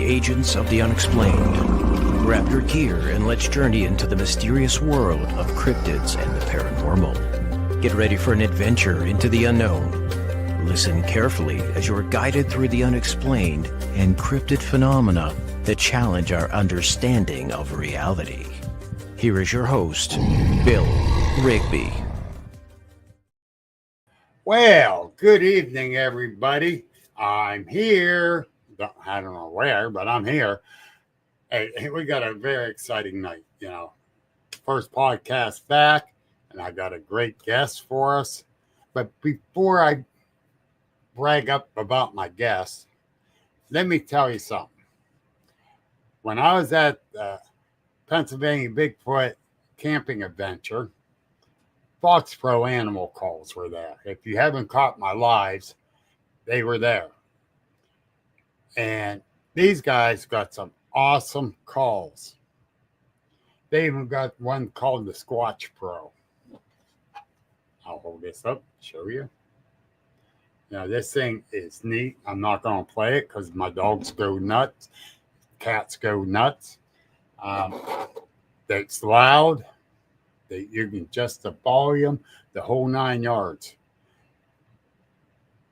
agents of the unexplained. Grab your gear and let's journey into the mysterious world of cryptids and the paranormal. Get ready for an adventure into the unknown. Listen carefully as you're guided through the unexplained and cryptid phenomena that challenge our understanding of reality. Here is your host, Bill Rigby. Well, good evening, everybody. I'm here. I don't know where, but I'm here. Hey, we got a very exciting night. First podcast back, and I got a great guest for us. But before I brag up about my guest, let me tell you something. When I was at Pennsylvania Bigfoot camping adventure, Fox Pro animal calls were there. If you haven't caught my lives, they were there. And these guys got some awesome calls. They even got one called the Squatch Pro. I'll hold this up, show you. This thing is neat. I'm not going to play it because my dogs go nuts. Cats go nuts. It's loud. You can adjust the volume, the whole 9 yards.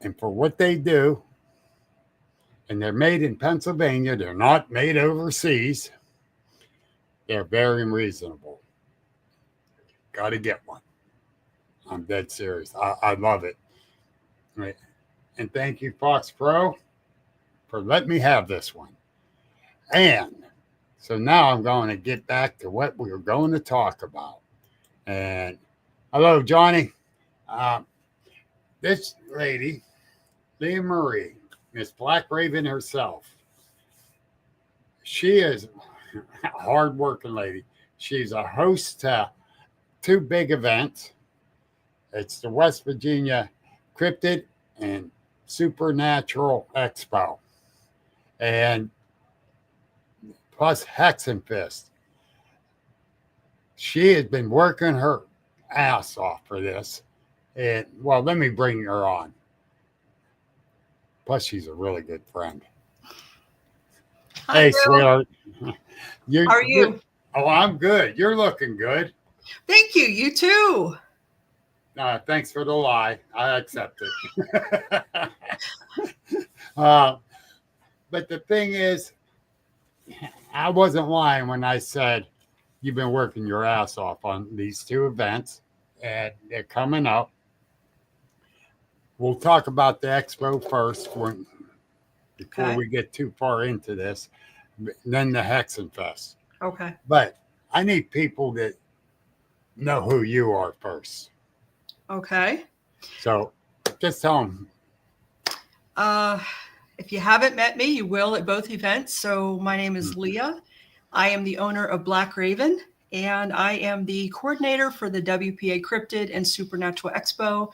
And for what they do, and they're made in Pennsylvania, they're not made overseas, they're very reasonable. Got to get one. I'm dead serious. I love it. Right. And thank you, Fox Pro, for letting me have this one. And so now I'm going to get back to what we were going to talk about. And hello, Johnny. This lady, Leah Marie, Miss Black Raven herself. She is a hard-working lady. She's a host to two big events. It's the West Virginia Cryptid and Supernatural Expo, and plus Hexen Fest. She has been working her ass off for this. And, well, let me bring her on. Plus, she's a really good friend. Hi, hey, Bill. sweetheart. How are you? I'm good. You're looking good. Thank you. You too. Thanks for the lie. I accept it. But the thing is, I wasn't lying when I said you've been working your ass off on these two events, and they're coming up. We'll talk about the expo first before we get too far into this, then the Hexen Fest. Okay. But I need people that know who you are first. Okay. So just tell them. If you haven't met me, you will at both events. So my name is Leah. I am the owner of Black Raven, and I am the coordinator for the WPA Cryptid and Supernatural Expo.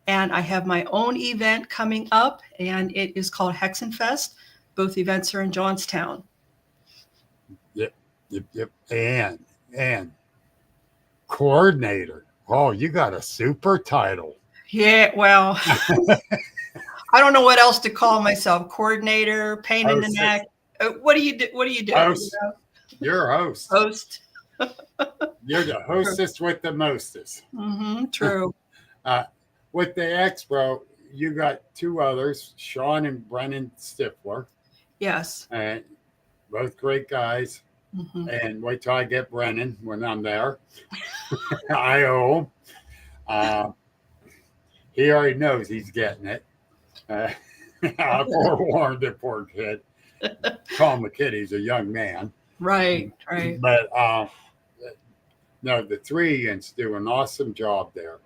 And I have my own event coming up, and it is called Hexen Fest. Both events are in Johnstown. Yep. And coordinator. Oh, you got a super title. Yeah, well, I don't know what else to call myself. Coordinator, pain in the neck. What do you do? What do you do? Host. You're a host. Host. You're the hostess with the mostest. True. With the expo, you got two others, Sean and Brennan Stifler. Yes. And both great guys. And wait till I get Brennan when I'm there. I owe him. He already knows he's getting it. I forewarned the poor kid. Call him a kid. He's a young man. Right. But no, the three agents do an awesome job there.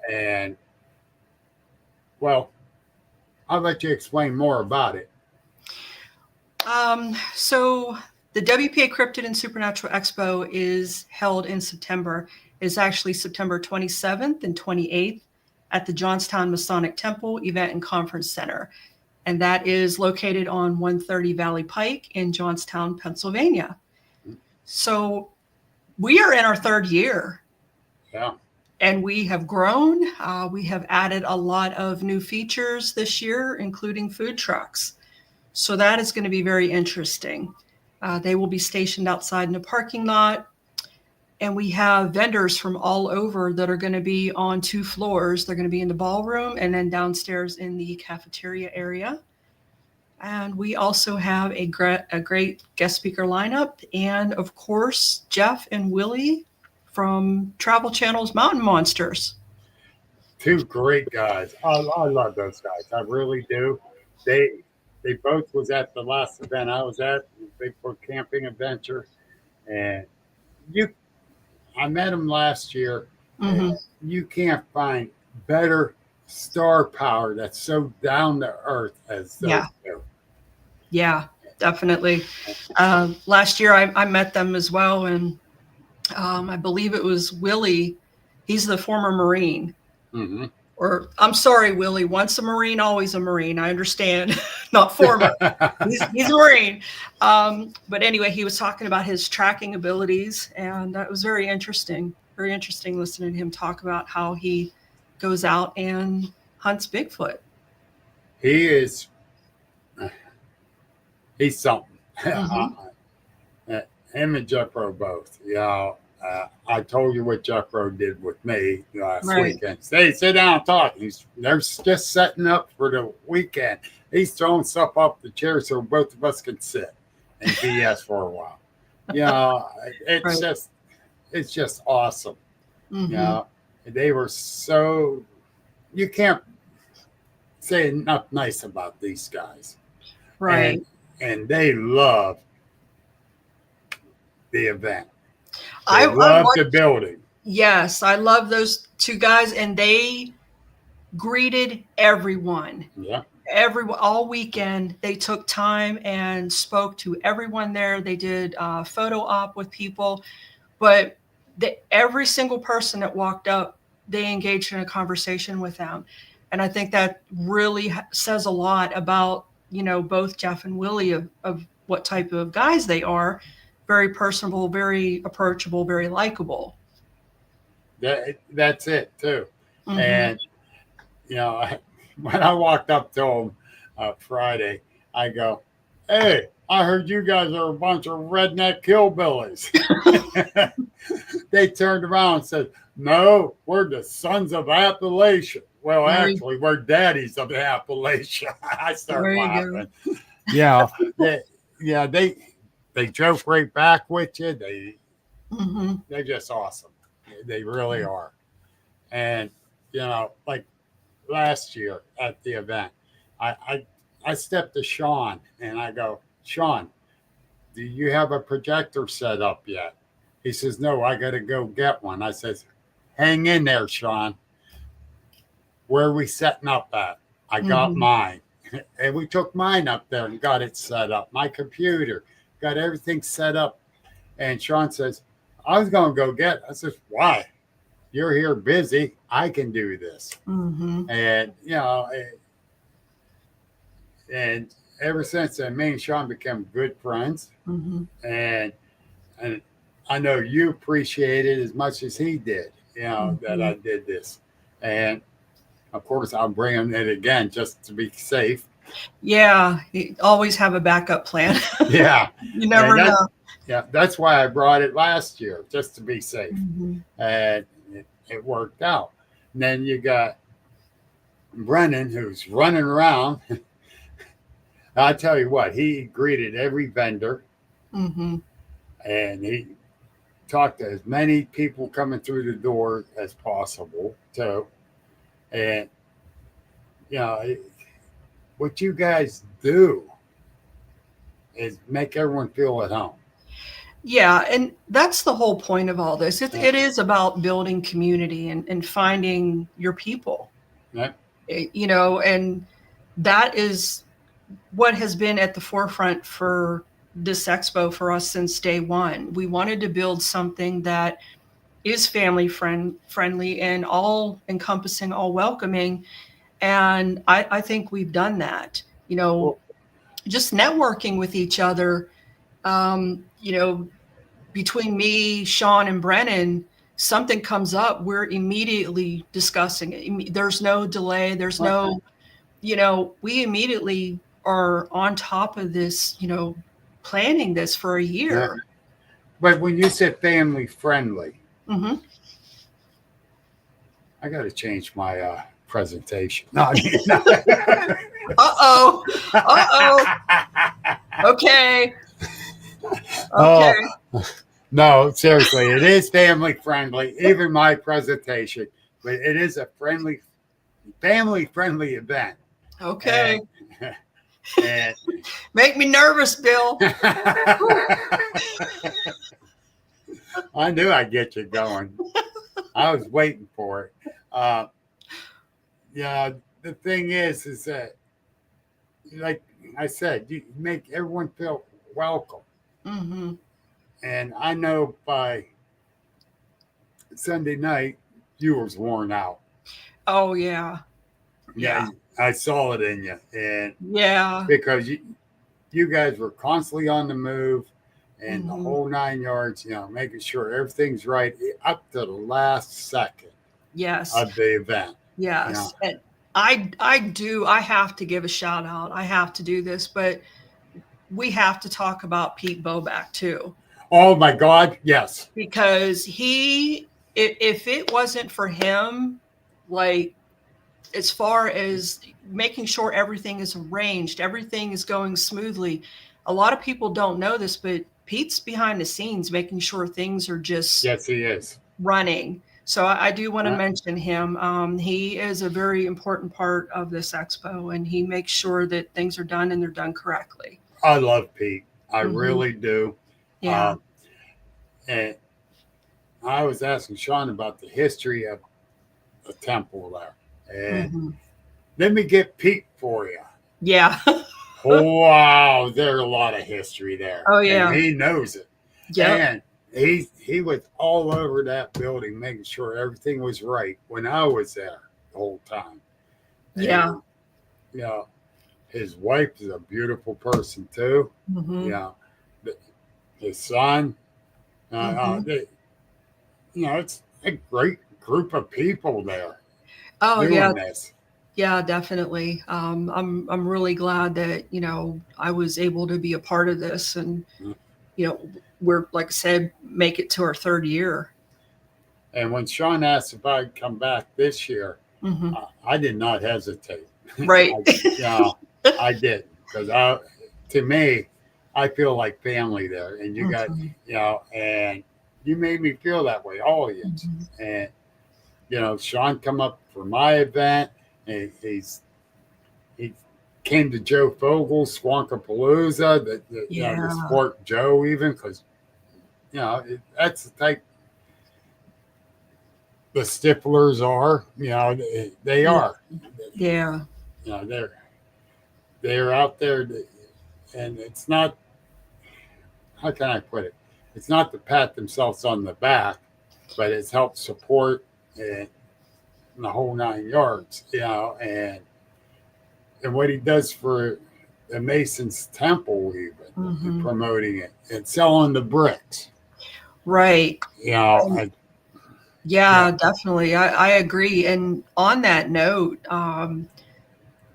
And well, I'll let you explain more about it. So the WPA Cryptid and Supernatural Expo is held in September. It's actually September 27th and 28th at the Johnstown Masonic Temple Event and Conference Center. And that is located on 130 Valley Pike in Johnstown, Pennsylvania. So we are in our third year. Yeah. And we have grown. We have added a lot of new features this year, including food trucks. So that is going to be very interesting. They will be stationed outside in the parking lot. And we have vendors from all over that are going to be on 2 floors. They're going to be in the ballroom and then downstairs in the cafeteria area. And we also have a great guest speaker lineup. And of course, Jeff and Willie from Travel Channel's Mountain Monsters. 2 great guys. I love those guys. I really do. They both was at the last event I was at, Bigfoot Camping Adventure. And I met them last year. And you can't find better star power that's so down to earth as those two. Yeah, definitely. Last year I met them as well. And I believe it was Willie. He's the former Marine. Mm-hmm. Or I'm sorry, Willie, once a Marine, always a Marine. I understand. Not former. he's a Marine. But anyway, he was talking about his tracking abilities, and it was very interesting. Very interesting listening to him talk about how he goes out and hunts Bigfoot. He's something. Him and Jeffro both. I told you what Jeffro did with me last weekend. Hey, sit down and talk. They're just setting up for the weekend. He's throwing stuff up the chair so both of us can sit and BS for a while. It's just awesome. They were so, you can't say enough nice about these guys. Right. And they love the event. I love the building. Yes, I love those 2 guys, and they greeted everyone. Yeah. Everyone all weekend. They took time and spoke to everyone there. They did a photo op with people, but every single person that walked up, they engaged in a conversation with them. And I think that really says a lot about, both Jeff and Willie of what type of guys they are. Very personable, very approachable, very likable. That's it too. And when I walked up to him Friday, I go, "Hey, I heard you guys are a bunch of redneck hillbillies." They turned around and said, "No, we're the sons of Appalachia." Well, actually, we're daddies of Appalachia. I started laughing. They joke right back with you. They're just awesome. They really are. And like last year at the event, I stepped to Sean and I go, "Sean, do you have a projector set up yet?" He says, "No, I got to go get one." I says, "Hang in there, Sean. Where are we setting up at?" I got mine. And we took mine up there and got it set up. My computer, got everything set up. And Sean says, "I was going to go get it." I says, "Why? You're here busy. I can do this." And, and ever since then, me and Sean became good friends. And I know you appreciate it as much as he did, that I did this. And of course, I'm bringing it again just to be safe. Yeah, you always have a backup plan. Yeah. You never know. Yeah, that's why I brought it last year, just to be safe. And it worked out. And then you got Brennan, who's running around. I tell you what, he greeted every vendor. And he talked to as many people coming through the door as possible, too. And, what you guys do is make everyone feel at home. Yeah, and that's the whole point of all this. It is about building community and finding your people. Right. And that is what has been at the forefront for this expo for us since day one. We wanted to build something that is family friendly and all encompassing, all welcoming. And I think we've done that, just networking with each other, between me, Sean, and Brennan, something comes up, we're immediately discussing it. There's no delay. There's no, we immediately are on top of this, planning this for a year. But when you said family friendly, Hmm. I got to change my presentation. No, I mean, Uh-oh. Uh-oh. Okay. oh, Okay. no, seriously, it is family friendly, even my presentation, but it is a family friendly event. Okay. And Make me nervous, Bill. I knew I'd get you going. I was waiting for it. Uh, yeah, the thing is that, like I said, you make everyone feel welcome. Hmm. And I know by Sunday night, you was worn out. Oh, yeah. Yeah, Yeah. I saw it in you. And Yeah. because you guys were constantly on the move and the Hmm. whole 9 yards, making sure everything's right up to the last second Yes. of the event. Yes. And I have to give a shout out. I have to do this, but we have to talk about Pete Boback too, Oh my God, yes. because if it wasn't for him, like, as far as making sure everything is arranged, everything is going smoothly. A lot of people don't know this, but Pete's behind the scenes making sure things are just Yes, he is. running. So I do want to Uh, mention him. He is a very important part of this expo, and he makes sure that things are done and they're done correctly. I love Pete. I Hmm. really do. Yeah. And I was asking Sean about the history of the temple there. And Hmm. let me get Pete for you. Yeah. Wow, there's a lot of history there. Oh, And yeah. he knows it. Yep. And he was all over that building making sure everything was right when I was there the whole time. Yeah. And his wife is a beautiful person too. Hmm. His son, Hmm. it's a great group of people there Oh, yeah. doing this. Yeah, definitely. I'm really glad that, I was able to be a part of this, and, we're, like I said, make it to our third year. And when Sean asked if I'd come back this year, Hmm. I did not hesitate. Right. I didn't, because to me, I feel like family there, and you got, Mhm. and you made me feel that way, all of you. Mhm. And Sean come up for my event, and he came to Joe Fogel's Swankapalooza, to Yeah. support Joe, even because that's the type the Stiflers are. They Yeah. are. Yeah. They're out there, and it's not. How can I put it? It's not to pat themselves on the back, but it's helped support and the whole 9 yards. And what he does for the Masons Temple, even Hmm. promoting it and selling the bricks. Right. You know, And I, yeah, yeah, definitely. I agree. And on that note,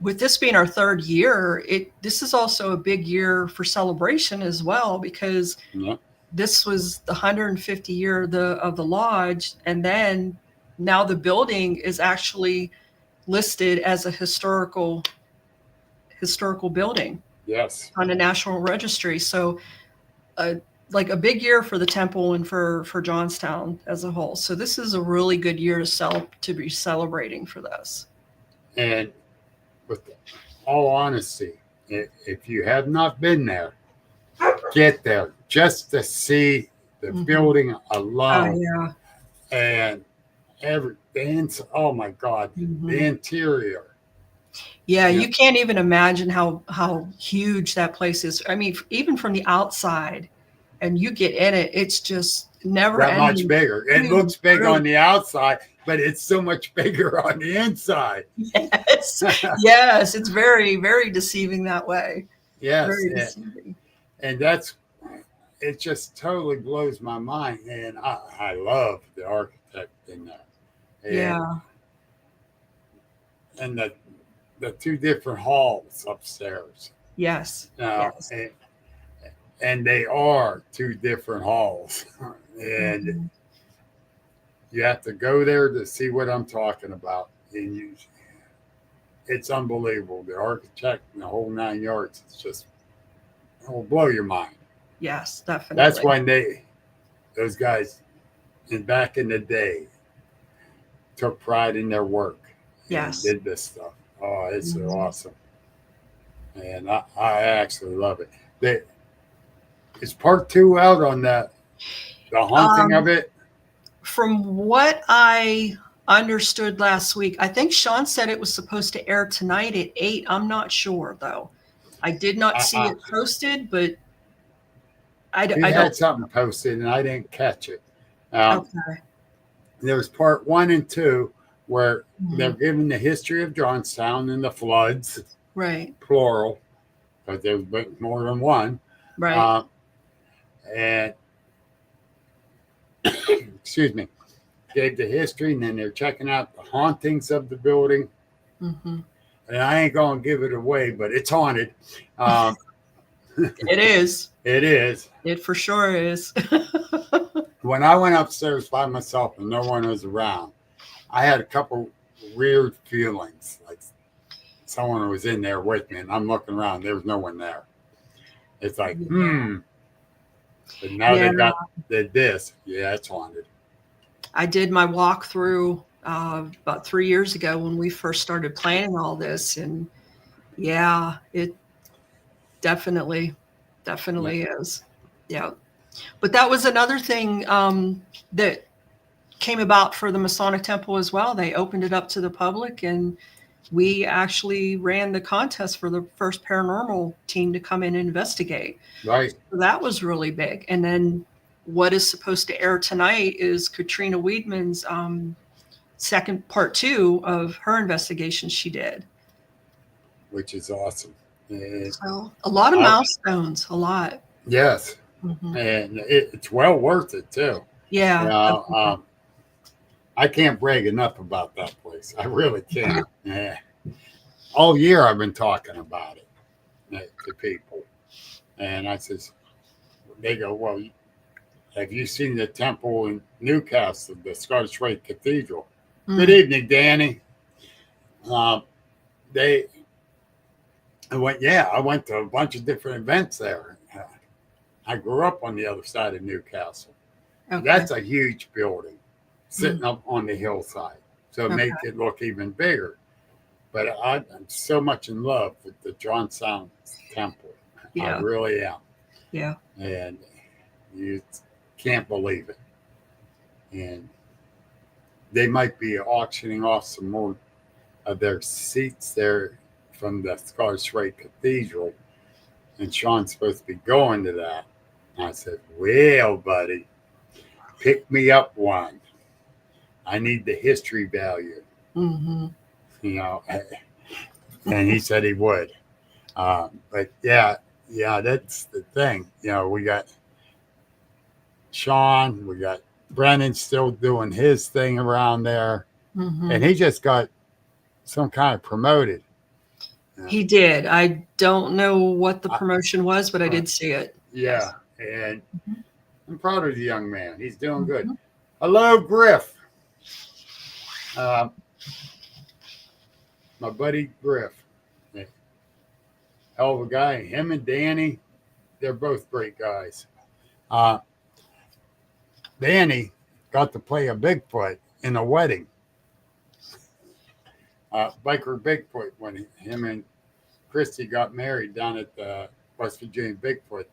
with this being our third year, this is also a big year for celebration as well, because yeah, this was the 150 year of the lodge, and then now the building is actually listed as a historical building yes. on the National Registry. So, uh, like a big year for the temple and for Johnstown as a whole. So this is a really good year to be celebrating for this. And with all honesty, if you have not been there, get there just to see the Hmm. building Oh, alone yeah. and oh my God, the Hmm. interior. Yeah, Yeah, you can't even imagine how huge that place is. I mean, even from the outside, and you get in it, it's just never that much ending. bigger. It Huge looks big room. on the outside, but it's so much bigger on the inside. Yes, yes, it's very, very deceiving that way. Yes, Very deceiving. and it just totally blows my mind. And I love the architect in there, Yeah. and the two different halls upstairs. Yes. Now, Yes. and they are two different halls. And Mhm. you have to go there to see what I'm talking about. And it's unbelievable. The architect and the whole 9 yards. It's just, it will blow your mind. Yes, That's definitely. when those guys, back in the day, took pride in their work and Yes. did this stuff. Oh, it's so Mhm. awesome. And I actually love it. They, is part two out on the haunting Um, of it? from what I understood last week, I think Sean said it was supposed to air tonight at 8. I'm not sure though. I did not see I, it posted, but he I don't. had something posted and I didn't catch it. Um, Okay. there was part one and two where they're Mhm. giving the history of Johnstown and the floods, Right. plural, because there's more than one. Right. Uh, and excuse me, gave the history, and then they're checking out the hauntings of the building. Hmm. And I ain't gonna give it away, but it's haunted. Um, It is. it is. It for sure is. When I went upstairs by myself and no one was around, I had a couple weird feelings, like someone was in there with me, and I'm looking around. There was no one there. It's like, Yeah. But now Yeah. they got this. Yeah, it's haunted. I did my walkthrough about 3 years ago when we first started planning all this, and yeah, it definitely is. Yeah, but that was another thing that came about for the Masonic Temple as well. They opened it up to the public, and we actually ran the contest for the first paranormal team to come in and investigate. Right. So that was really big. And then what is supposed to air tonight is Katrina Weidman's second part two of her investigation she did. Which is awesome. And So a lot of milestones, a lot. yes. Hmm. And it's well worth it too. Yeah. Definitely. I can't brag enough about that place. I really can't. Yeah. All year I've been talking about it to people. And I says, they go, well, have you seen the temple in Newcastle, the Scottish Rite Cathedral? Good Mm. evening, Danny. Um, they I went, yeah, I went to a bunch of different events there. I grew up on the other side of Newcastle. Okay. That's a huge building sitting Mm. up on the hillside. So it Okay. makes it look even bigger. But I'm so much in love with the Johnstown Temple. I Yeah. really am. Yeah. And you can't believe it. And they might be auctioning off some more of their seats there from the Scottish Rite Cathedral. And Sean's supposed to be going to that. And I said, well, buddy, pick me up one. I need the history value, Hmm. you know. And he said he would. But yeah, that's the thing. You know, we got Sean, we got Brennan still doing his thing around there. Hmm. And he just got some kind of promoted. He did. I don't know what the I, promotion was, but I did see it. yeah. Yes. And I'm proud of the young man. He's doing good. Hmm. Hello, Griff. Um, my buddy Griff. Hell of a guy. Him and Danny, they're both great guys. Uh, Danny got to play a Bigfoot in a wedding. Biker Bigfoot when him and Christy got married down at the West Virginia Bigfoot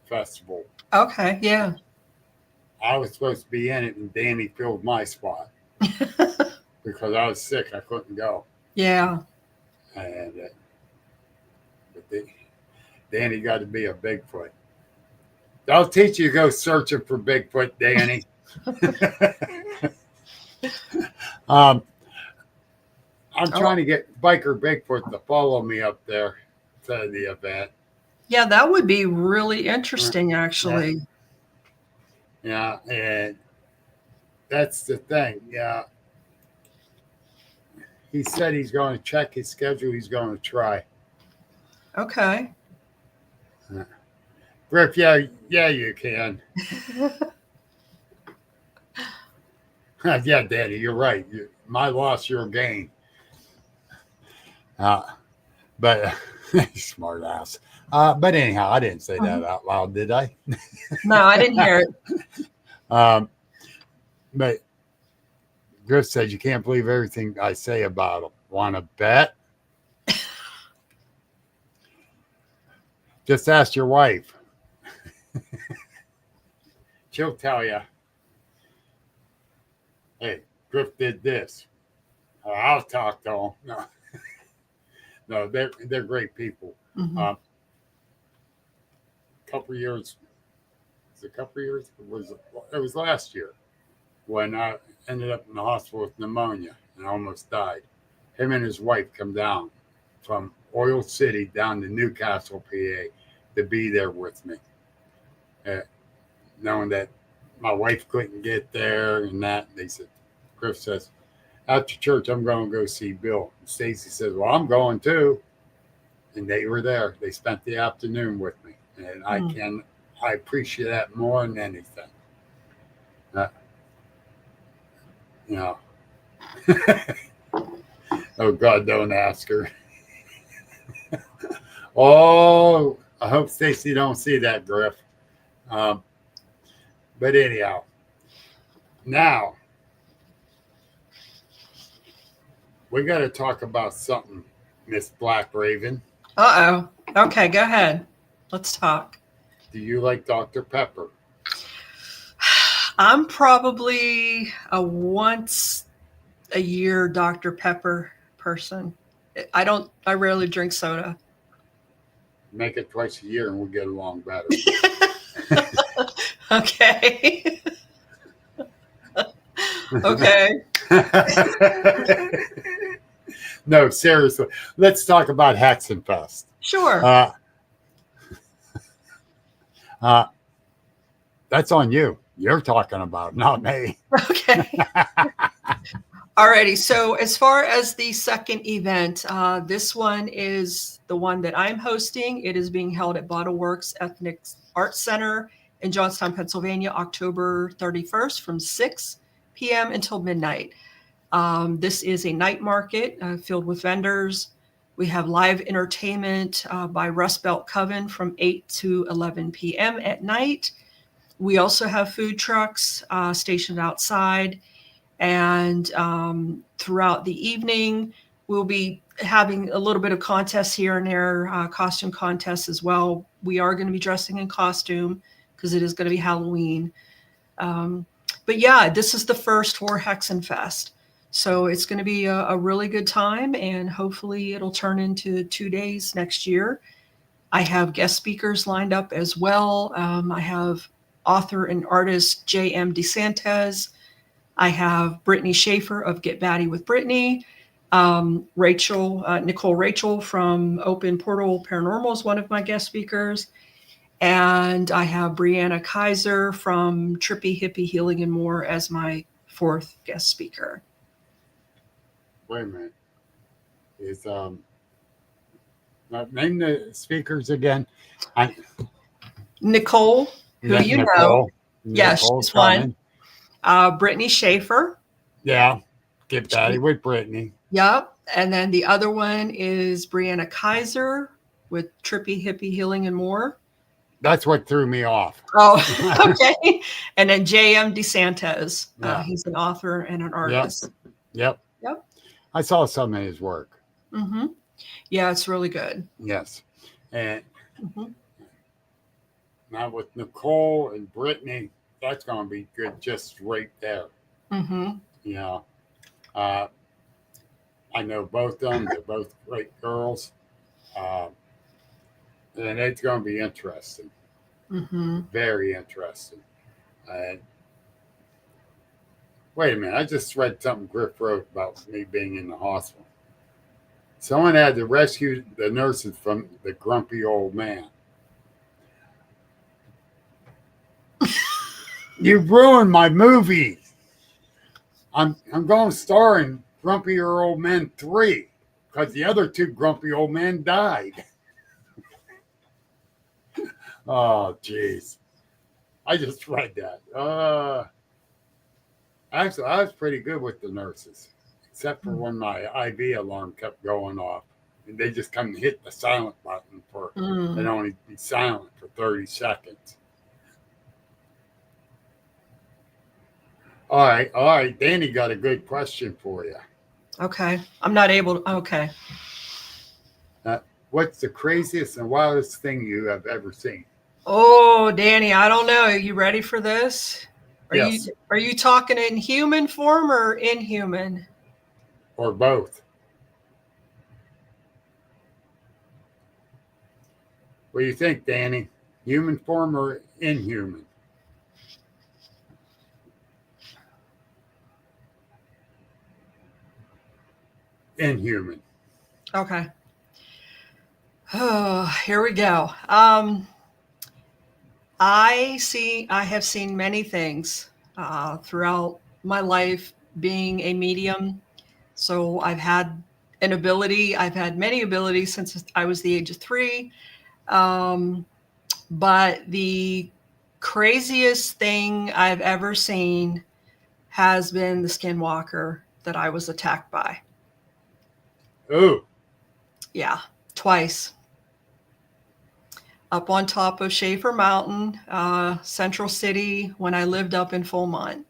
Festival. Okay. Yeah. I was supposed to be in it, and Danny filled my spot because I was sick. I couldn't go. Yeah. And Danny got to be a Bigfoot. I'll teach you to go searching for Bigfoot, Danny. I'm trying to get Biker Bigfoot to follow me up there to the event. Yeah, that would be really interesting, actually. Yeah, and that's the thing. Yeah. He said he's going to check his schedule. He's going to try. Okay. Griff, yeah, you can. Yeah, Daddy, you're right. My loss, your gain. But smart ass. But anyhow, I didn't say that out loud, did I? No, I didn't hear it. But Griff says you can't believe everything I say about him. Want to bet? Just ask your wife. She'll tell you. Hey, Griff did this. I'll talk to him. No, no, they're great people. Mm-hmm. Couple years. It was last year when I ended up in the hospital with pneumonia and almost died. Him and his wife come down from Oil City down to Newcastle, PA, to be there with me, knowing that my wife couldn't get there and that. They said, Griff says, after church, I'm going to go see Bill. And Stacy says, well, I'm going too. And they were there. They spent the afternoon with me. And I appreciate that more than anything. You know. Oh, God, don't ask her. Oh, I hope Stacy don't see that, Griff. But anyhow, now we got to talk about something, Miss Black Raven. Uh-oh. Okay, go ahead. Let's talk. Do you like Dr. Pepper? I'm probably a once a year Dr. Pepper person. I rarely drink soda. Make it twice a year and we'll get along better. Okay. Okay. No, seriously. Let's talk about Hexen Fest. Sure. That's on you. You're talking about, not me. Okay. Alrighty. So as far as the second event, this one is the one that I'm hosting. It is being held at Bottle Works Ethnic Arts Center in Johnstown, Pennsylvania, October 31st from 6 p.m. until midnight. This is a night market filled with vendors. We have live entertainment by Rust Belt Coven from 8 to 11 p.m. at night. We also have food trucks stationed outside. And throughout the evening, we'll be having a little bit of contests here and there, costume contests as well. We are going to be dressing in costume because it is going to be Halloween. But yeah, this is the first for Hexen Fest. So it's going to be a really good time, and hopefully it'll turn into 2 days next year. I have guest speakers lined up as well. I have author and artist J.M. DeSantis. I have Brittany Schaefer of Get Batty with Brittany. Nicole Rachel from Open Portal Paranormal is one of my guest speakers. And I have Brianna Kaiser from Trippy Hippie Healing and More as my fourth guest speaker. Wait a minute. Name the speakers again. Nicole, who you know. Yeah, she's one. Brittany Schaefer. Yeah, Get Batty with Brittany. Yep. And then the other one is Brianna Kaiser with Trippy Hippie Healing and More. That's what threw me off. Oh, okay. And then J.M. DeSantis. He's an author and an artist. Yep. I saw some of his work. Mm-hmm. Yeah, it's really good. Yes. And now with Nicole and Brittany, that's going to be good just right there. Mm-hmm. You know, I know both of them. They're both great girls. And it's going to be interesting. Mm-hmm. Very interesting. Wait a minute. I just read something Griff wrote about me being in the hospital. Someone had to rescue the nurses from the grumpy old man. You ruined my movie. I'm going to star in Grumpier Old Men 3 because the other two grumpy old men died. Oh, jeez. I just read that. Actually, I was pretty good with the nurses, except for when my IV alarm kept going off. And they just come and hit the silent button for, and only be silent for 30 seconds. All right. Danny got a good question for you. Okay. I'm not able to. Okay. What's the craziest and wildest thing you have ever seen? Oh, Danny, I don't know. Are you ready for this? Yes. Are you talking in human form or inhuman? Or both. What do you think, Danny? Human form or inhuman? Inhuman. Okay. Oh, here we go. I have seen many things throughout my life being a medium. So I've had many abilities since I was the age of 3. But the craziest thing I've ever seen has been the skinwalker that I was attacked by. Oh. Yeah, twice. Up on top of Schaefer Mountain, Central City, when I lived up in Fulmont.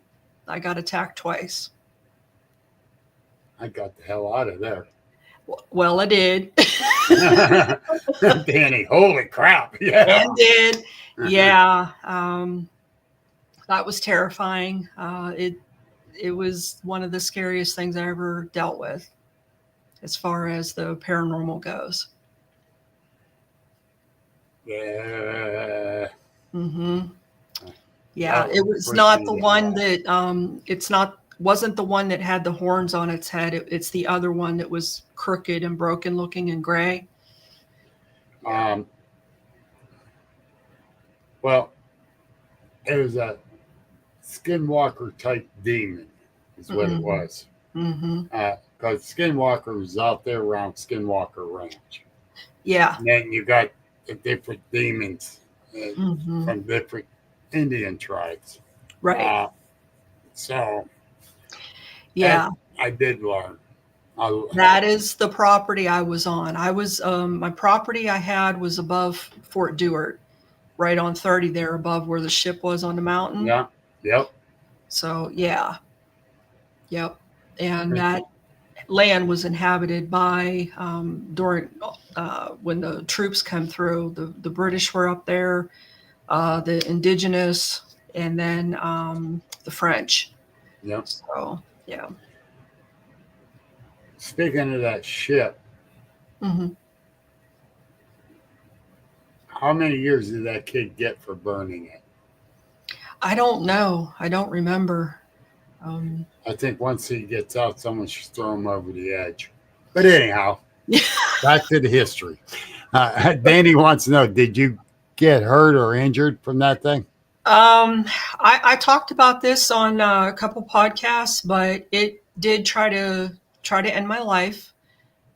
I got attacked twice. I got the hell out of there. Well, I did. Danny, holy crap. Yeah. And did. Yeah. That was terrifying. It was one of the scariest things I ever dealt with as far as the paranormal goes. Yeah. Mm-hmm. Yeah, That it would was freak not me the the one hell that wasn't the one that had the horns on its head. It's the other one that was crooked and broken looking and gray. out. Well, it was a skinwalker type demon, is what it was. Mm-hmm. Because Skinwalker was out there around Skinwalker Ranch. Yeah. And then you got the different demons Mm-hmm. from different Indian tribes. Right. So, Yeah. I did learn. That is the property I was on. I was my property I had was above Fort Dewart, right on 30 there above where the ship was on the mountain. Yeah. Yep. So yeah. Yep. And that land was inhabited by during when the troops come through. The British were up there, the indigenous, and then the French. Yep. So yeah. Speaking of that ship, Mm-hmm. how many years did that kid get for burning it? I don't know. I don't remember. I think once he gets out, someone should throw him over the edge. But anyhow, back to the history. Danny wants to know, did you get hurt or injured from that thing? I talked about this on a couple podcasts, but it did try to end my life.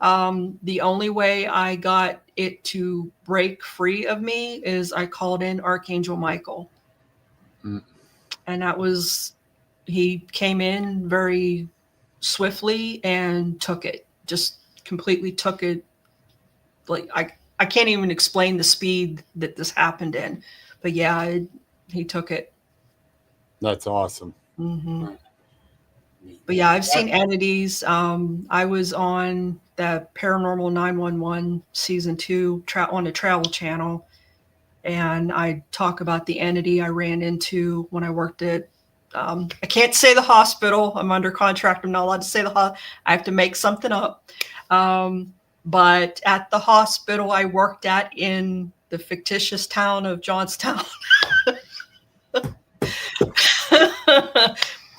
The only way I got it to break free of me is I called in Archangel Michael. And he came in very swiftly and took it, just completely took it. Like I can't even explain the speed that this happened in, but yeah, he took it. That's awesome. Mm-hmm. But yeah, I've seen entities. I was on the Paranormal 911 season 2 on the Travel Channel, and I talk about the entity I ran into when I worked at. I can't say the hospital. I'm under contract. I'm not allowed to say I have to make something up. But at the hospital I worked at in the fictitious town of Johnstown.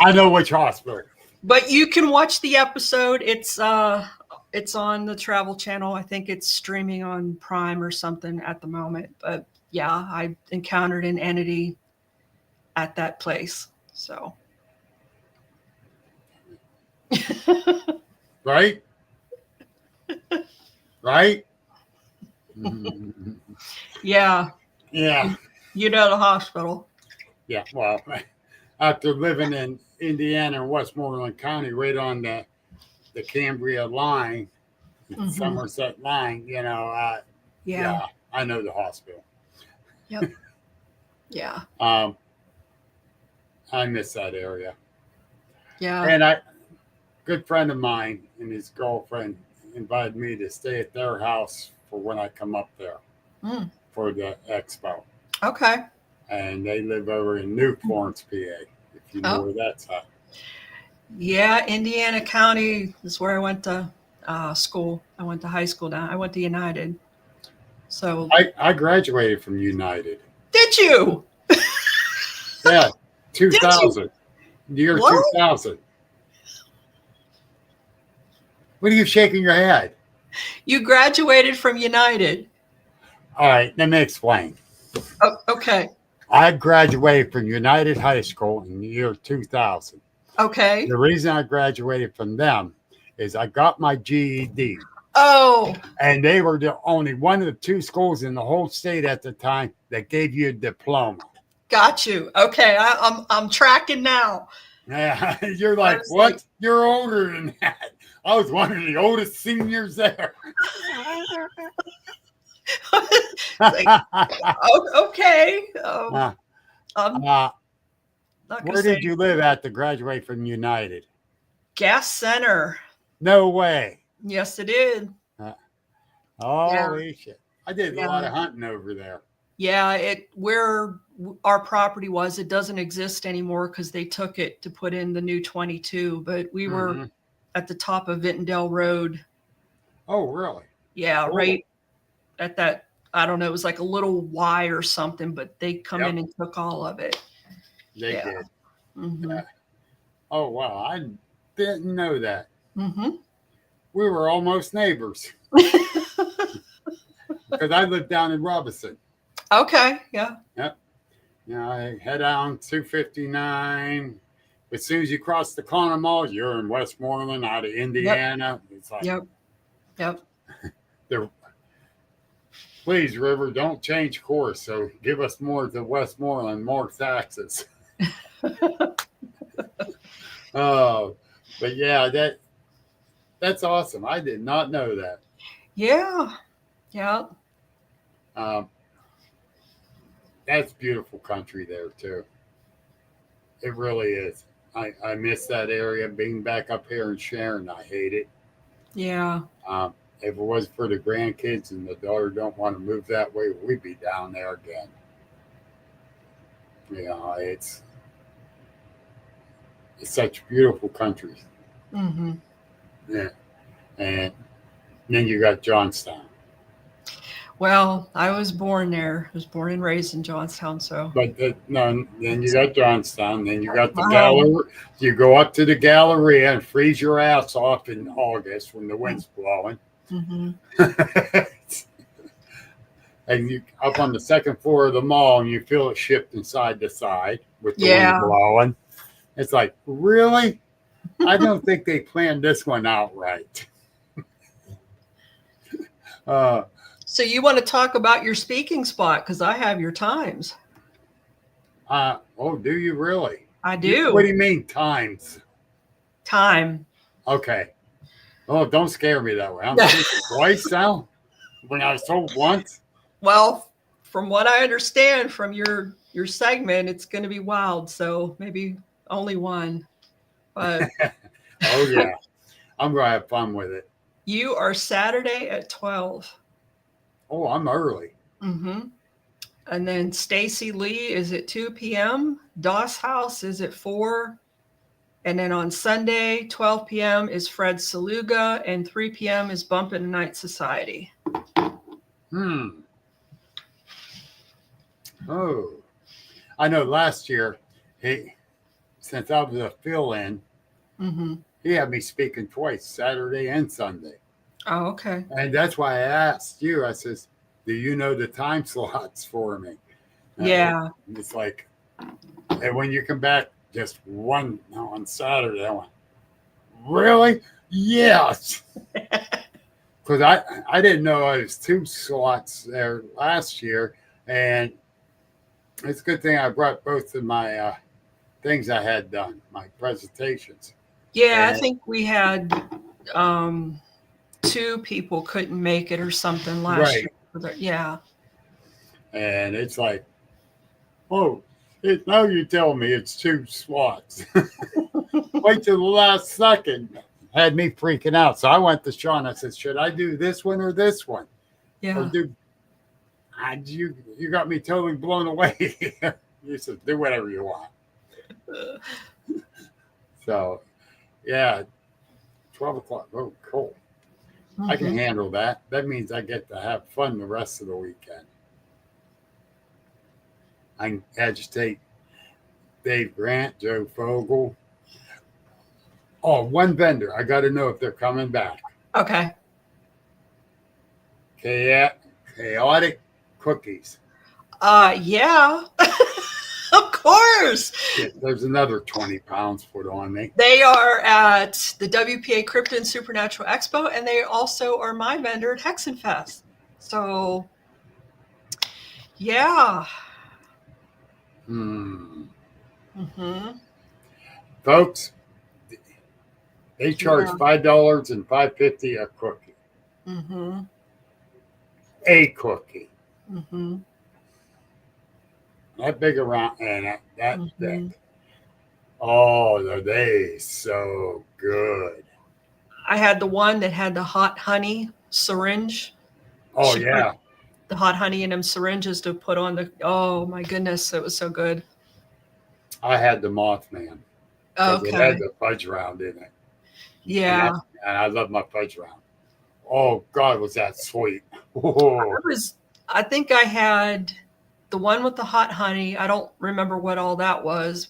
I know which hospital. But you can watch the episode. It's on the Travel Channel. I think it's streaming on Prime or something at the moment. But yeah, I encountered an entity at that place. So. Right? Right? Yeah. Yeah. You know the hospital. Yeah. Well, after living in Indiana and Westmoreland County, right on the Cambria line, Mhm. Somerset line, Yeah. yeah, I know the hospital. Yep. Yeah. Um, I miss that area. Yeah. And good friend of mine and his girlfriend invited me to stay at their house for when I come up there Mm. for the expo. Okay. And they live over in New Florence, PA, if you know Oh, where that's at. yeah. Indiana County is where I went to school. I went to high school down. I went to United. So I graduated from United. did you? Yeah, Did you? 2000, year What? 2000. What are you shaking your head? You graduated from United. All right, let me explain. Oh, okay. I graduated from United High School in the year 2000. Okay. The reason I graduated from them is I got my GED, Oh, and they were the only one of the two schools in the whole state at the time that gave you a diploma. got you. Okay. I'm tracking now. Yeah, you're I like, was what? like, You're older than that. I was one of the oldest seniors there. it's like, oh, okay. Uh, I'm uh, not gonna where say did you live at to graduate from United? Gas Center. No way. Yes, it did. Uh, Yeah. holy shit. I did a lot Yeah. of hunting over there. Yeah. It where our property was, it doesn't exist anymore because they took it to put in the new 22. But we were Hmm. at the top of Vittendale Road. Oh, really? Yeah, Cool. right at that. I don't know. It was like a little Y or something, but they come in Yep, and took all of it. they Yeah. did. Mm-hmm. Yeah. Oh, wow. I didn't know that. Mm-hmm. We were almost neighbors because I lived down in Robinson. Okay. Yeah. Yep. I head down 259. As soon as you cross the corner mall, you're in Westmoreland out of Yep. Indiana. It's like, Yep. Yep. the please, River, don't change course. So give us more to Westmoreland, more taxes. Oh, but yeah, that's awesome. I did not know that. Yeah. Yeah. Um, that's beautiful country there too. It really is. I miss that area. Being back up here in Sharon, I hate it. Yeah. If it was for the grandkids and the daughter don't want to move that way, we'd be down there again. It's such beautiful country. Mm-hmm. Yeah, and then you got Johnstown. Well, I was born there. I was born and raised in Johnstown, so But no, then you got Johnstown. Then you got the my home. Galleria. You go up to the Galleria and freeze your ass off in August when the wind's blowing. Mm-hmm. And you up on the second floor of the mall and you feel it shifting side to side with the wind Yeah. blowing. It's like, really? I don't think they planned this one out right. So you want to talk about your speaking spot because I have your times. Oh, do you really? I What do. do you mean times? Time. Okay. Oh, don't scare me that way. I'm thinking twice now when I was told once. Well, from what I understand from your segment, it's going to be wild. So maybe only one. But Oh, yeah. I'm going to have fun with it. you are Saturday at 12. Oh, I'm early. Mm-hmm. And then Stacy Lee is at 2 p.m. Doss House is at 4. And then on Sunday, 12 p.m. is Fred Saluga, and 3 p.m. is Bumpin' Night Society. Oh, I know last year, since I was a fill-in, Mm-hmm. he had me speaking twice, Saturday and Sunday. Oh, okay. And that's why I asked you, I says, do you know the time slots for me? Yeah. It's like, and when you come back just one on Saturday, I went, really? Yes. Because I didn't know I was 2 slots there last year. And it's a good thing I brought both of my things I had done, my presentations. Yeah, I And- think we had 2 people couldn't make it or something last Right. year. Yeah. And it's like, oh, now you tell me it's 2 slots. Wait till the last second. Had me freaking out. So I went to Sean. I said, should I do this one or this one? Or Yeah. you got me totally blown away. You said, do whatever you want. So, yeah, 12 o'clock. Oh, cool. I can handle that. That means I get to have fun the rest of the weekend. I can agitate Dave Grant, Joe Fogel. Oh, one vendor. I got to know if they're coming back. Okay. Chaotic Cookies. Yeah. Of course. Yeah, there's another 20 pounds put on me. They are at the WPA Cryptid and Supernatural Expo, and they also are my vendor at Hexen Fest. So, yeah. Folks, they charge $5 and $5.50 a cookie. A cookie. That big around and that thick. Oh, are they so good? I had the one that had the hot honey syringe. Oh, She yeah. put the hot honey in them syringes to put on the. Oh my goodness, it was so good. I had the Mothman. Okay. It had the fudge round in it. Yeah. And I love my fudge round. Oh, God, was that sweet. Oh. I think I had the one with the hot honey. I don't remember what all that was,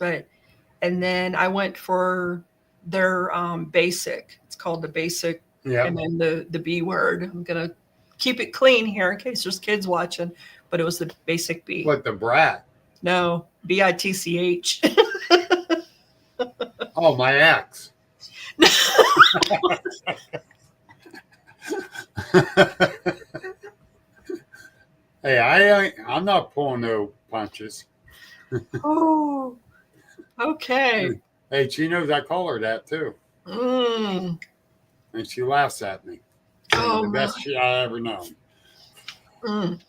and then I went for their basic. It's called the basic. Yeah. And then the B word. I'm going to keep it clean here in case there's kids watching, but it was the basic B. What, the brat? No, BITCH. Oh, my ex. Hey, I'm not pulling no punches. Oh, okay. Hey, she knows I call her that too. Mm. And she laughs at me. Oh, The best shit I ever known. Mm.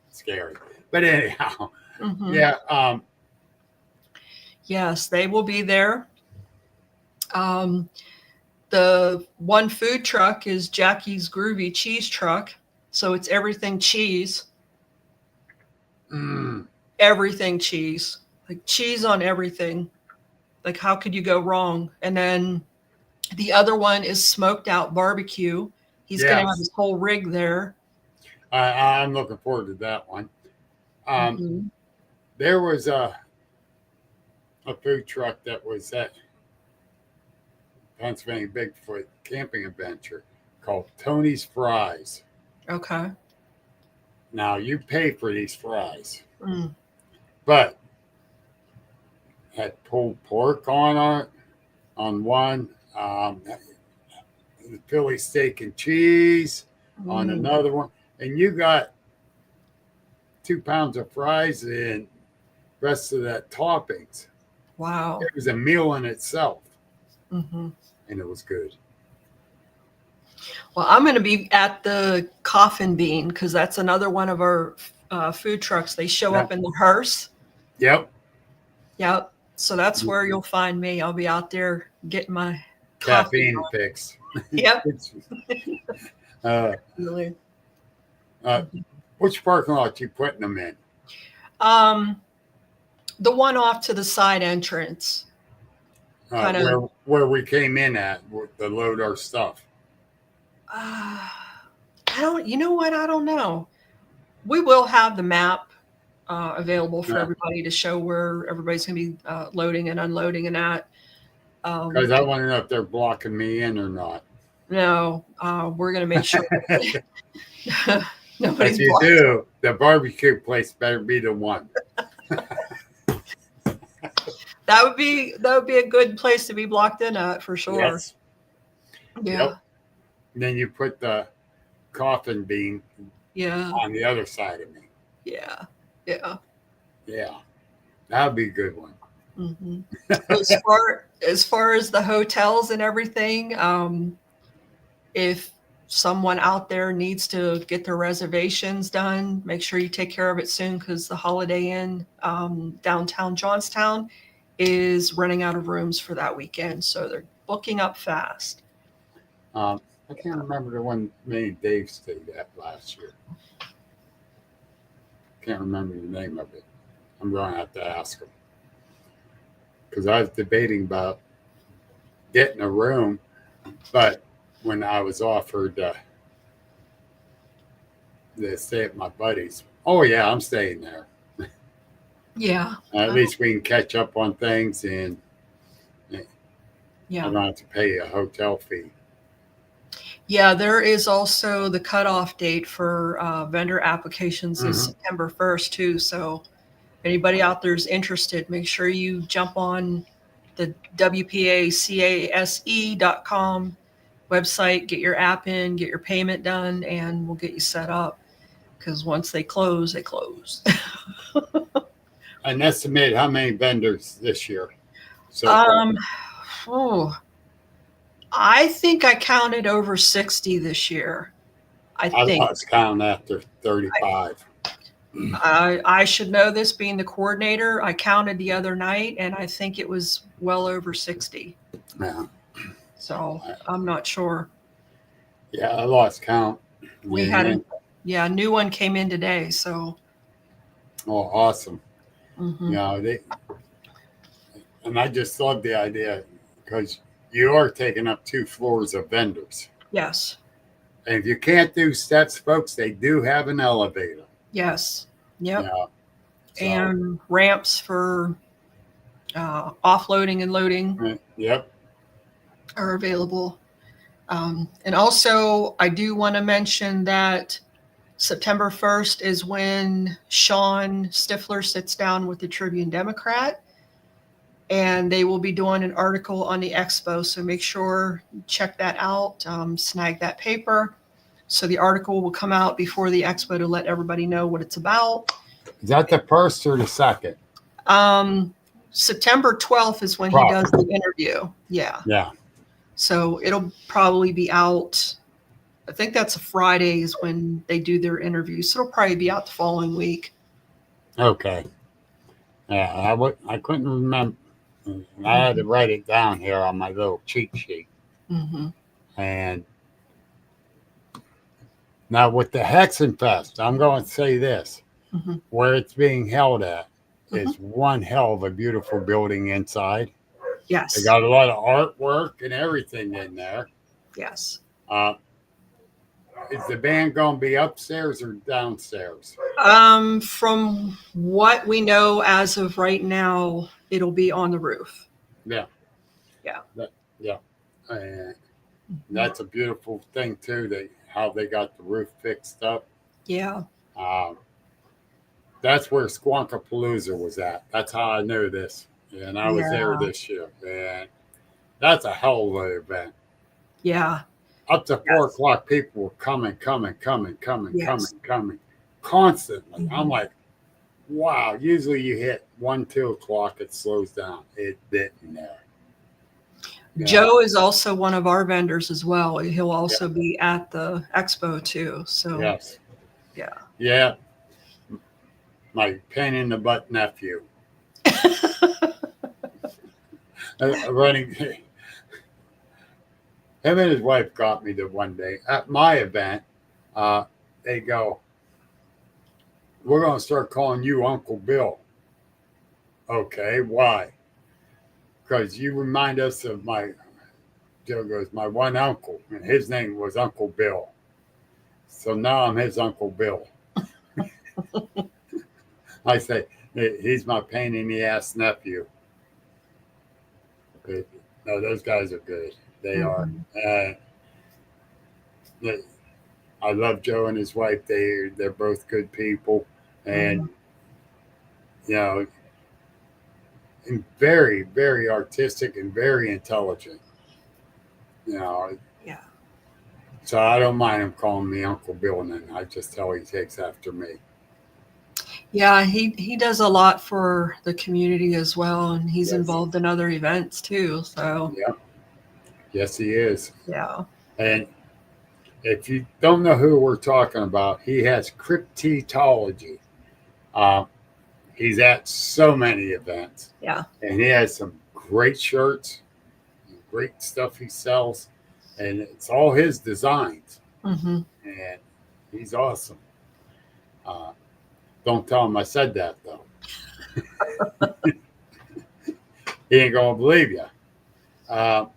Scary. But anyhow, Mhm. yeah. Yes, they will be there. The one food truck is Jackie's Groovy Cheese Truck. So it's everything cheese. Everything cheese. Like cheese on everything. Like how could you go wrong? And then the other one is smoked out barbecue. He's going to have his whole rig there. I'm looking forward to that one. There was a food truck that was at Pennsylvania Bigfoot Camping Adventure called Tony's Fries. Okay. Now you pay for these fries, but had pulled pork on one, the Philly steak and cheese on another one, and you got 2 pounds of fries and rest of that toppings. Wow. It was a meal in itself, Mm-hmm. and it was good. Well, I'm going to be at the Coffin Bean because that's another one of our food trucks. They show up in the hearse. Yep. Yep. So that's where you'll find me. I'll be out there getting my Caffeine fix. Yep. Really? Which parking lot you putting them in? The one off to the side entrance. Where we came in at to load our stuff. You know what? I don't know. We will have the map available for everybody to show where everybody's going to be loading and unloading and at. Because I want to know if they're blocking me in or not. No, we're going to make sure nobody's if you blocking. do, the barbecue place better be the one. That would be a good place to be blocked in at for sure. Yes. Yeah. Yep. And then you put the coffin bean on the other side of me. Yeah. Yeah. Yeah, that'd be a good one. Hmm. As far as the hotels and everything, if someone out there needs to get their reservations done, make sure you take care of it soon because the Holiday Inn downtown Johnstown is running out of rooms for that weekend. So they're booking up fast. I can't remember the one me and Dave stayed at last year. Can't remember the name of it. I'm going to have to ask him because I was debating about getting a room, but when I was offered to stay at my buddy's, oh yeah, I'm staying there. Yeah. At least we can catch up on things, and I Yeah. don't have to pay a hotel fee. Yeah, there is also the cutoff date for vendor applications is September 1st too. So anybody out there is interested, make sure you jump on the WPACASE.com website, get your app in, get your payment done, and we'll get you set up. Because once they close, they close. And estimate how many vendors this year. So I think I counted over 60 this year. I think. lost count after 35. I should know this being the coordinator. I counted the other night and I think it was well over 60. Yeah. So I'm not sure. Yeah, I lost count. We had a new one came in today. So. Oh, awesome. Mm-hmm. And I just love the idea because you are taking up 2 floors of vendors. Yes. And if you can't do steps, folks, they do have an elevator. Yes. Yep. Yeah. And ramps for offloading and loading. Yep. Are available. And also, I do want to mention that September 1st is when Sean Stifler sits down with the Tribune Democrat, and they will be doing an article on the expo. So make sure you check that out, snag that paper. So the article will come out before the expo to let everybody know what it's about. Is that the first or the second? September 12th is when he does the interview. Yeah. Yeah. So it'll probably be out. I think that's a Friday is when they do their interview. So it'll probably be out the following week. Okay. Yeah, I couldn't remember. I had to write it down here on my little cheat sheet. Mm-hmm. And now with the Hexen Fest, I'm going to say this. Mm-hmm. Where it's being held at is one hell of a beautiful building inside. Yes. They got a lot of artwork and everything in there. Yes. Is the band going to be upstairs or downstairs? From what we know as of right now, it'll be on the roof. Yeah. Yeah. And that's a beautiful thing too. How they got the roof fixed up. Yeah. That's where Squonkapalooza was at. That's how I know this. And I was there this year. And that's a hell of an event. Yeah. Up to 4 o'clock, people were coming constantly. I'm like, wow. Usually you hit 1, 2 o'clock, it slows down. It didn't there. Yeah. Joe is also one of our vendors as well. He'll also be at the expo too. So yes. Yeah. Yeah. My pain in the butt nephew. Running. Him and his wife got me to one day at my event. They go, we're going to start calling you Uncle Bill. Okay, why? Because you remind us of Joe goes, my one uncle, and his name was Uncle Bill. So now I'm his Uncle Bill. I say, he's my pain in the ass nephew. But, no, those guys are good. They are. I love Joe and his wife. They're both good people, and and very, very artistic and very intelligent. Yeah. So I don't mind him calling me Uncle Bill, and then I just tell he takes after me. Yeah, he does a lot for the community as well, and he's Yes. involved in other events too. So Yeah. Yes, he is. yeah. And if you don't know who we're talking about, he has cryptology. Uh, he's at so many events, Yeah. and he has some great shirts, great stuff he sells, and it's all his designs. Hmm. And he's awesome. Uh, don't tell him I said that though. He ain't gonna believe you. Uh,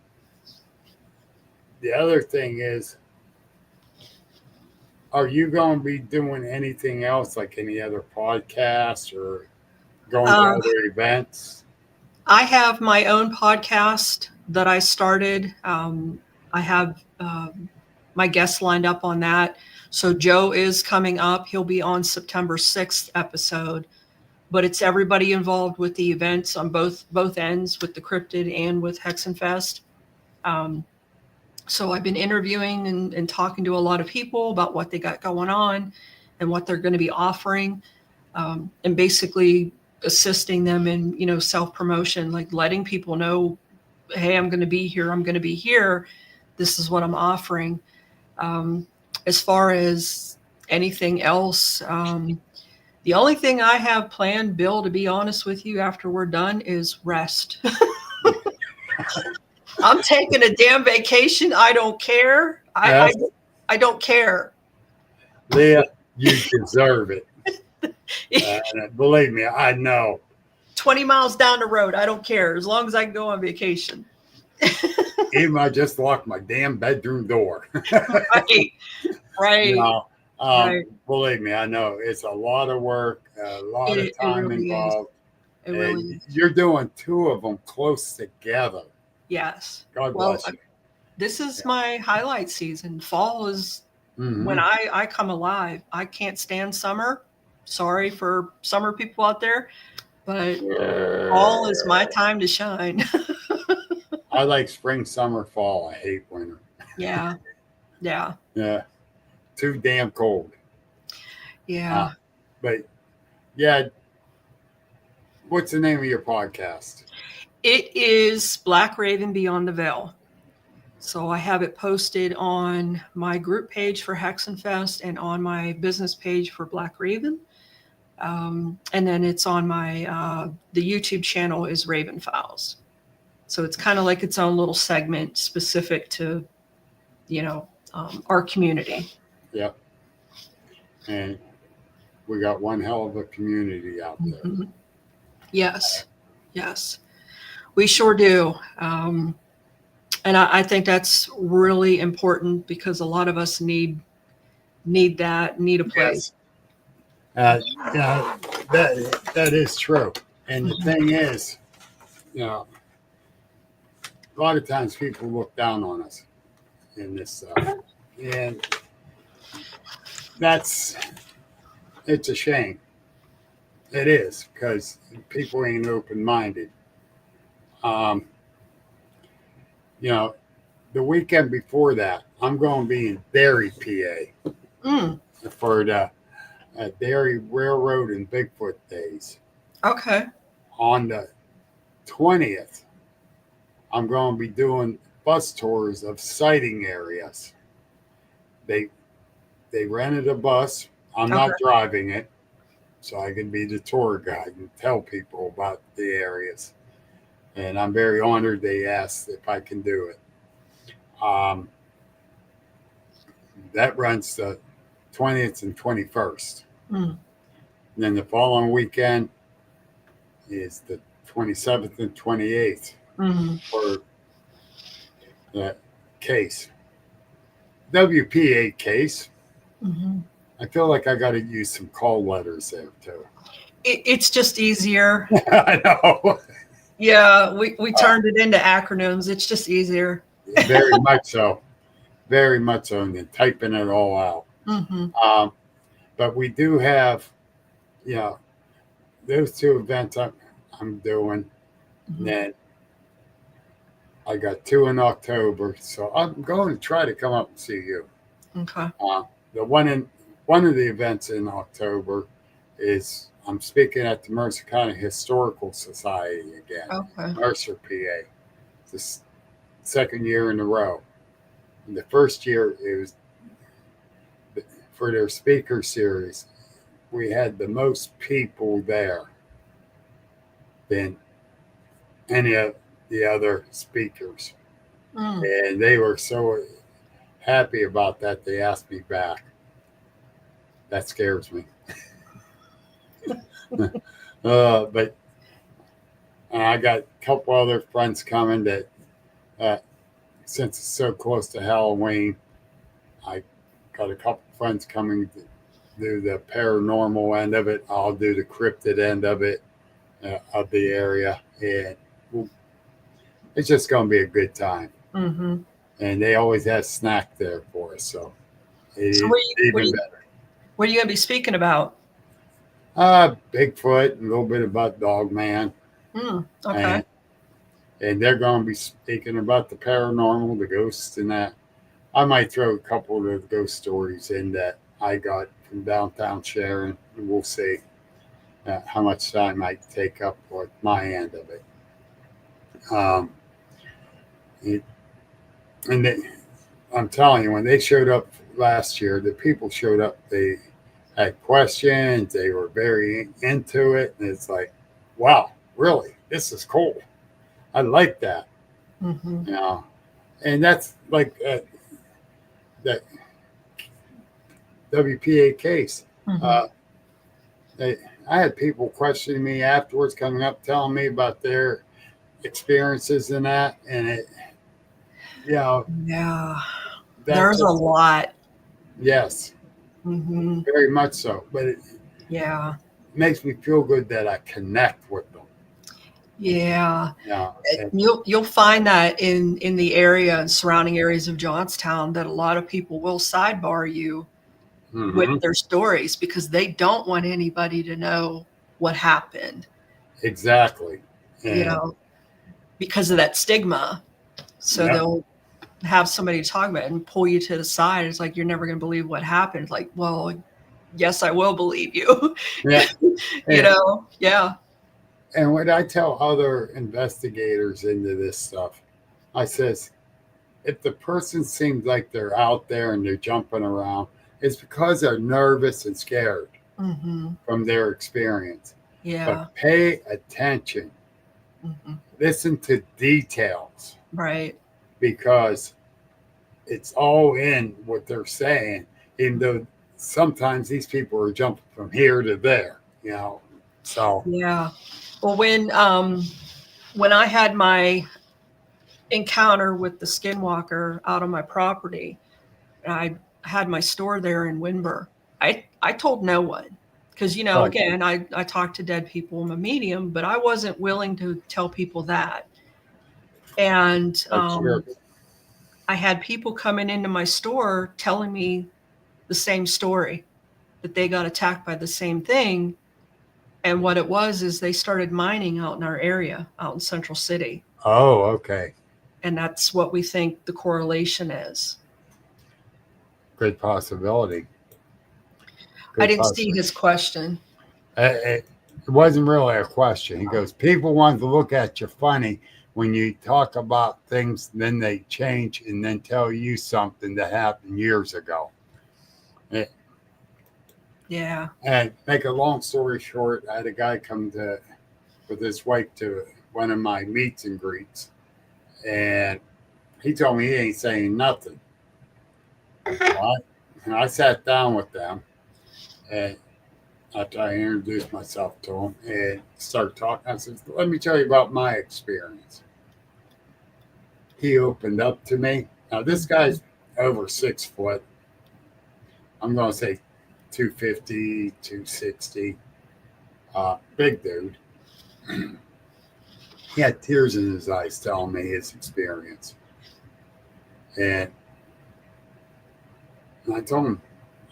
the other thing is, are you going to be doing anything else, like any other podcasts or going to Uh, other events? I have my own podcast that I started. I have my guests lined up on that. So Joe is coming up. He'll be on September 6th episode, but it's everybody involved with the events on both ends, with the Cryptid and with Hexen Fest. Um, so I've been interviewing and talking to a lot of people about what they got going on and what they're going to be offering, and basically assisting them in, self-promotion, like letting people know, hey, I'm going to be here. I'm going to be here. This is what I'm offering. Um, as far as anything else, the only thing I have planned, Bill, to be honest with you, after we're done, is rest. I'm taking a damn vacation. I don't care. Yes. I don't care. Leah, you deserve it. And believe me, I know. 20 miles down the road, I don't care, as long as I can go on vacation. Even I just locked my damn bedroom door. Right. Right. You know, Right. believe me, I know it's a lot of work, a lot of time really involved. Is. It really is. You're doing two of them close together. Yes. God bless you. This is my highlight season. Fall is when I come alive. I can't stand summer. Sorry for summer people out there, but fall is my time to shine. I like spring, summer, fall. I hate winter. Yeah. Yeah. Yeah. Too damn cold. Yeah. But yeah, what's the name of your podcast? It is Black Raven Beyond the Veil. So I have it posted on my group page for Hexen Fest and on my business page for Black Raven. And then it's on my, the YouTube channel is Raven Files. So it's kind of like its own little segment specific to, our community. Yep. And we got one hell of a community out there. Mm-hmm. Yes. Yes. We sure do. And I think that's really important because a lot of us need a place. Yes. Yeah, that is true. And the thing is, a lot of times people look down on us in this stuff. And it's a shame. It is, because people ain't open-minded. The weekend before that, I'm going to be in Derry, PA, for the Derry Railroad and Bigfoot Days. Okay. On the 20th, I'm going to be doing bus tours of sighting areas. They rented a bus. I'm not driving it, so I can be the tour guide and tell people about the areas. And I'm very honored they asked if I can do it. That runs the 20th and 21st. And then the following weekend is the 27th and 28th for the case. WPA case. I feel like I got to use some call letters there too. It's just easier. I know. Yeah, we turned it into acronyms. It's just easier. Very much so. Very much so. And then typing it all out. But we do have, those two events I'm doing. And then I got two in October. So I'm going to try to come up and see you. Okay. The one of the events in October is I'm speaking at the Mercer County Historical Society again, Okay. Mercer, PA. It's the second year in a row. And the first year, it was for their speaker series. We had the most people there than any of the other speakers. Mm. And they were so happy about that, they asked me back. That scares me. But I got a couple other friends coming that, since it's so close to Halloween, I got a couple friends coming to do the paranormal end of it. I'll do the cryptid end of it, of the area. And it's just going to be a good time. Mm-hmm. And they always have snack there for us. So So it's even better. what are you going to be speaking about? Bigfoot, a little bit about Dogman. Okay. And they're going to be speaking about the paranormal, the ghosts, and that. I might throw a couple of the ghost stories in that I got from downtown Sharon, and we'll see how much time I take up with my end of it. I'm telling you, when they showed up last year, the people showed up. They had questions. They were very into it, and it's like, wow, really, this is cool. I like that. Mm-hmm. You know, and that's like that WPA case. Mm-hmm. I had people questioning me afterwards, coming up, telling me about their experiences in that, and it, Yeah. that's There's a lot. yes, Mm-hmm. very much so. But it Yeah. makes me feel good that I connect with them. Yeah. Yeah, You'll find that in the area and surrounding areas of Johnstown that a lot of people will sidebar you with their stories because they don't want anybody to know what happened. exactly. You And, know, because of that stigma. So yeah. they'll have somebody to talk about it and pull you to the side. It's like, you're never going to believe what happened. It's like, well, yes, I will believe you. Yeah. You know? Yeah. And when I tell other investigators into this stuff, I says, if the person seems like they're out there and they're jumping around, it's because they're nervous and scared Mm-hmm. from their experience. Yeah. But pay attention. Mm-hmm. Listen to details. Right. Because it's all in what they're saying, even though sometimes these people are jumping from here to there, you know. So Yeah. Well, when I had my encounter with the skinwalker out on my property, I had my store there in Winburn. I told no one because, Right. again, I talk to dead people. I'm a medium, but I wasn't willing to tell people that. And sure. I had people coming into my store telling me the same story, that they got attacked by the same thing. And what it was is they started mining out in our area, out in Central City. Oh, okay. And that's what we think the correlation is. Good possibility. I didn't see his question. It wasn't really a question. He goes, people want to look at you funny when you talk about things, then they change and then tell you something that happened years ago. Yeah. And make a long story short, I had a guy come with his wife to one of my meets and greets, and he told me he ain't saying nothing. And I sat down with them, and after I introduced myself to him and started talking, I said, "Let me tell you about my experience." He opened up to me. Now this guy's over 6 foot. I'm going to say 250, 260. Big dude. He had tears in his eyes telling me his experience. And I told him,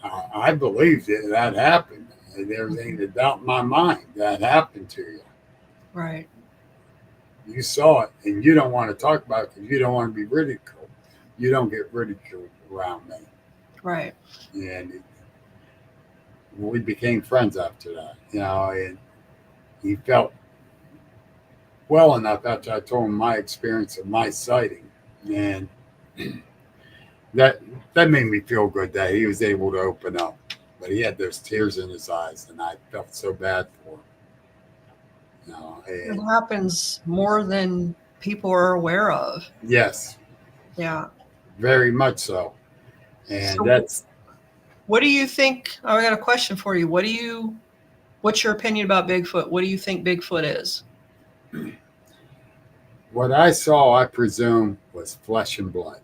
I believe that happened. And there's ain't a doubt in my mind that happened to you. Right. You saw it, and you don't want to talk about it because you don't want to be ridiculed. You don't get ridiculed around me. Right. And we became friends after that, and he felt well enough after I told him my experience of my sighting. And that that made me feel good that he was able to open up. But he had those tears in his eyes, and I felt so bad for him. It And happens more than people are aware of. yes, Yeah. very much so. And So that's what do you think? Oh, I got a question for you. What's your opinion about Bigfoot? What do you think Bigfoot is? what I saw, I presume, was flesh and blood.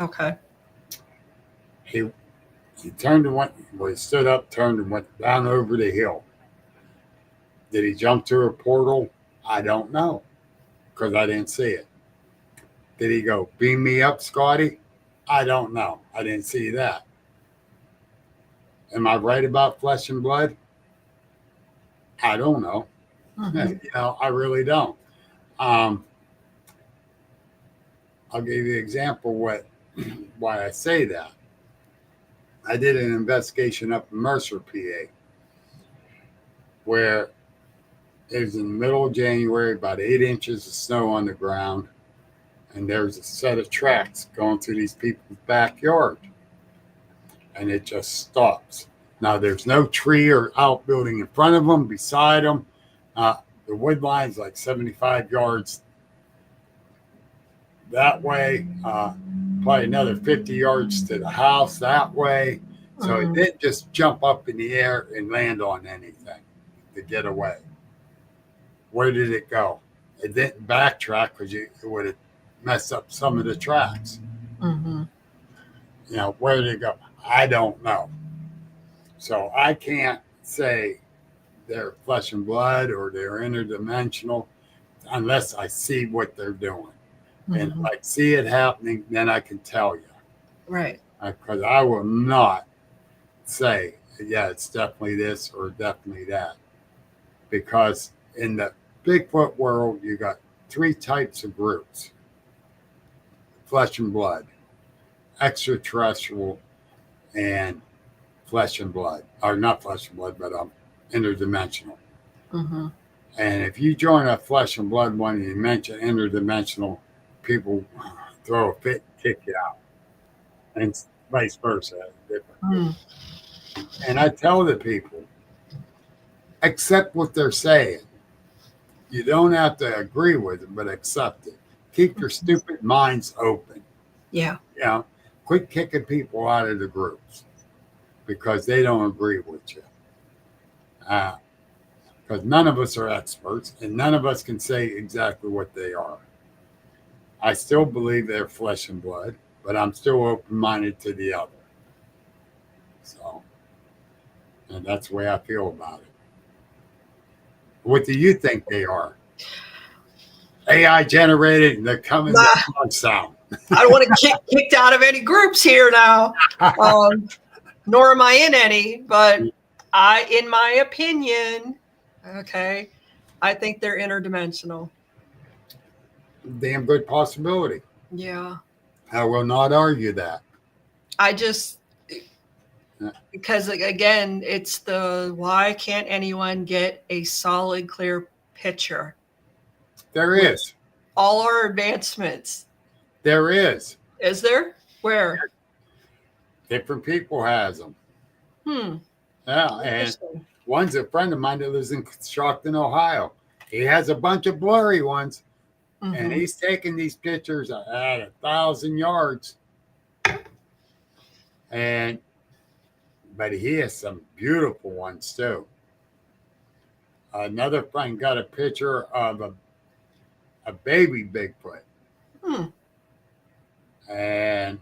Okay. He he turned and went, well, he stood up, turned and went down over the hill. Did he jump through a portal? I don't know because I didn't see it. Did he go, beam me up, Scotty? I don't know. I didn't see that. Am I right about flesh and blood? I don't know. Mhm. I really don't. Um, I'll give you an example why I say that. I did an investigation up in Mercer, PA, where it was in the middle of January, about 8 inches of snow on the ground, and there's a set of tracks going through these people's backyard, and it just stops. Now, there's no tree or outbuilding in front of them, beside them. The wood line's like 75 yards that way, probably another 50 yards to the house that way. So it Mhm. didn't just jump up in the air and land on anything to get away. Where did it go? It didn't backtrack because it would have messed up some of the tracks. Mhm. Where did it go? I don't know. So I can't say they're flesh and blood or they're interdimensional unless I see what they're doing. And if Mhm. I see it happening, then I can tell you. Right. Because I will not say, yeah, it's definitely this or definitely that. Because in the Bigfoot world, you got three types of groups: flesh and blood, extraterrestrial, and flesh and blood. Or not flesh and blood, but interdimensional. Mhm. And if you join a flesh and blood one and you mention interdimensional, people throw a fit and kick you out. And vice versa. Mm. And I tell the people, accept what they're saying. You don't have to agree with it, but accept it. Keep your stupid minds open. Yeah. Quit kicking people out of the groups because they don't agree with you. Because none of us are experts and none of us can say exactly what they are. I still believe they're flesh and blood, but I'm still open minded to the other. So, and that's the way I feel about it. What do you think they are? AI generated and they're coming Nah, to sound. I don't want to get kicked out of any groups here now. Nor am I in any, but in my opinion, okay, I think they're interdimensional. Damn good possibility. Yeah. I will not argue that. I just, because again, it's why can't anyone get a solid, clear picture There with is. all our advancements? There is. Is there? Where? Different people has them. Hmm. Yeah, and Interesting. one's a friend of mine that lives in Stockton, Ohio. He has a bunch of blurry ones, and Mhm. he's taking these pictures at 1,000 yards. But he has some beautiful ones too. Another friend got a picture of a baby Bigfoot, Hmm. and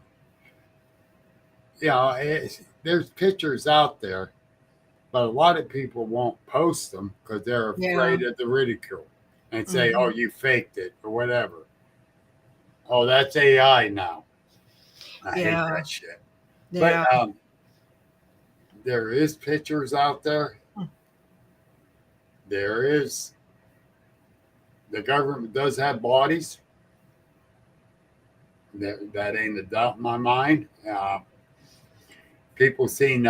there's pictures out there, but a lot of people won't post them because they're Yeah. afraid of the ridicule and say, "Oh, Mhm. you faked it" or whatever. Oh, that's AI now. I hate Yeah. that shit. Yeah. But there is pictures out there. Hmm. There is. The government does have bodies. That ain't a doubt in my mind. People seen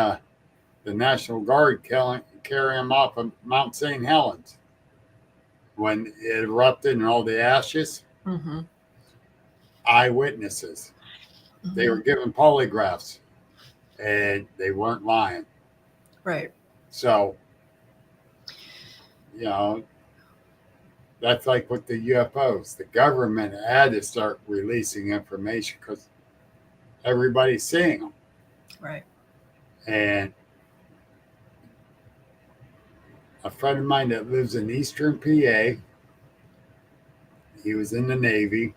the National Guard carry him off of Mount St. Helens when it erupted and all the ashes. Mm-hmm. Eyewitnesses. Mm-hmm. They were given polygraphs, and they weren't lying. Right. So, you know, that's like with the UFOs. The government had to start releasing information because everybody's seeing them. Right. And a friend of mine that lives in Eastern PA, he was in the Navy.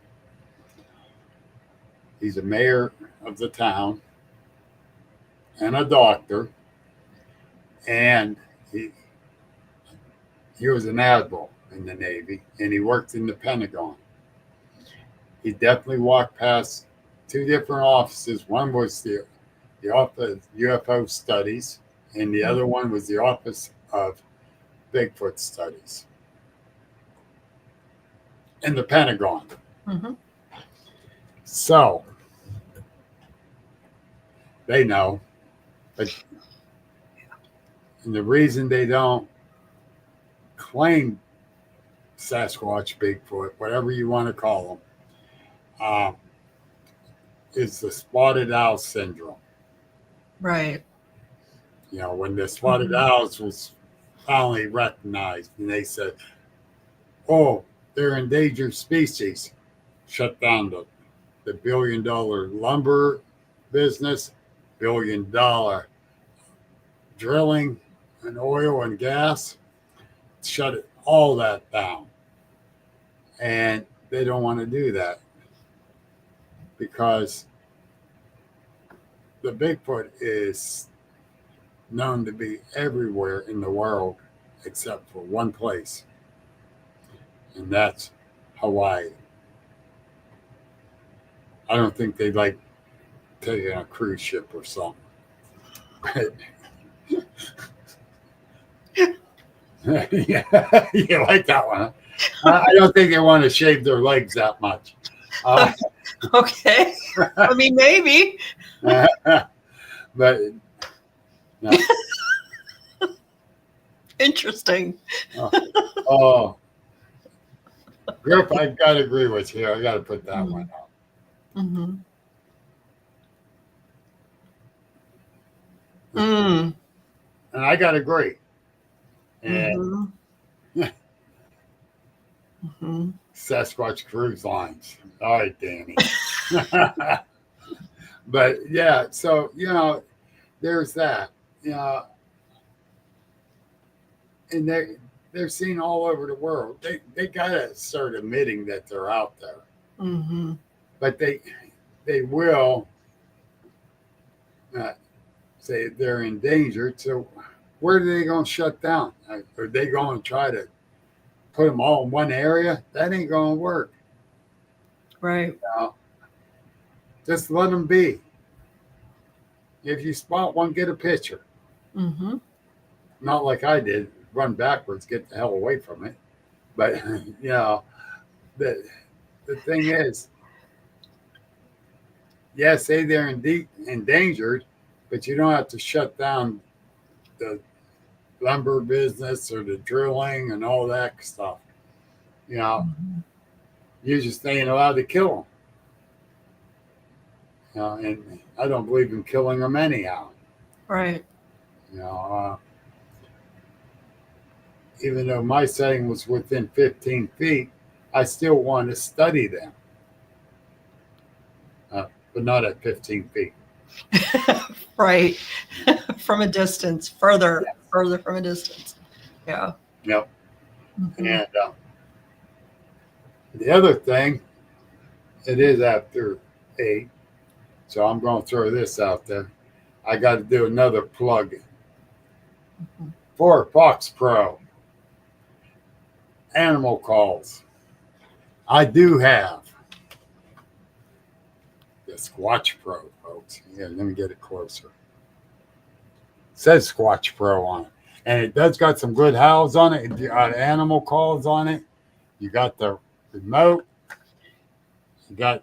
He's a mayor of the town and a doctor. And he was an admiral in the Navy, and he worked in the Pentagon. He definitely walked past two different offices. One was the Office of UFO Studies, and the other one was the Office of Bigfoot Studies in the Pentagon. Mm-hmm. So they know, but and the reason they don't claim Sasquatch, Bigfoot, whatever you want to call them, is the spotted owl syndrome. Right. You know, when the spotted owls was finally recognized, and they said, "Oh, they're endangered species," shut down the $1 billion lumber business, $1 billion drilling and oil and gas, shut it all that down. And they don't want to do that because the Bigfoot is known to be everywhere in the world except for one place, and that's Hawaii. I don't think they'd like taking a cruise ship or something. Yeah, you like that one, huh? I don't think they want to shave their legs that much. Okay. I mean, maybe. But no. Interesting. Oh, Griff, I got to agree with you. I got to put that one out. Mm-hmm. Mm. And I got to agree. And Mm-hmm. Mm-hmm. Sasquatch Cruise Lines. All right, Danny. But yeah, so, you know, there's that. You know, and they're seen all over the world. They got to start admitting that they're out there. Mm-hmm. But they will say they're endangered. So where are they going to shut down? Are they going to try to put them all in one area? That ain't going to work. Right. You know? Just let them be. If you spot one, get a picture. Mm-hmm. Not like I did, run backwards, get the hell away from it. But, you know, the thing is, yes, say they're endangered, but you don't have to shut down the lumber business or the drilling and all that stuff. You know, you just ain't allowed to kill them. You know, and I don't believe in killing them anyhow. Right. You know, even though my setting was within 15 feet, I still want to study them, but not at 15 feet. Right. From a distance, further from a distance. Yeah. Yep. Mm-hmm. And the other thing, it is after 8, so I'm going to throw this out there. I got to do another plug for Fox Pro. Animal calls. I do have the Squatch Pro, folks. Yeah, let me get it closer. It says Squatch Pro on it. And it does got some good howls on it. You got animal calls on it. You got the remote. You got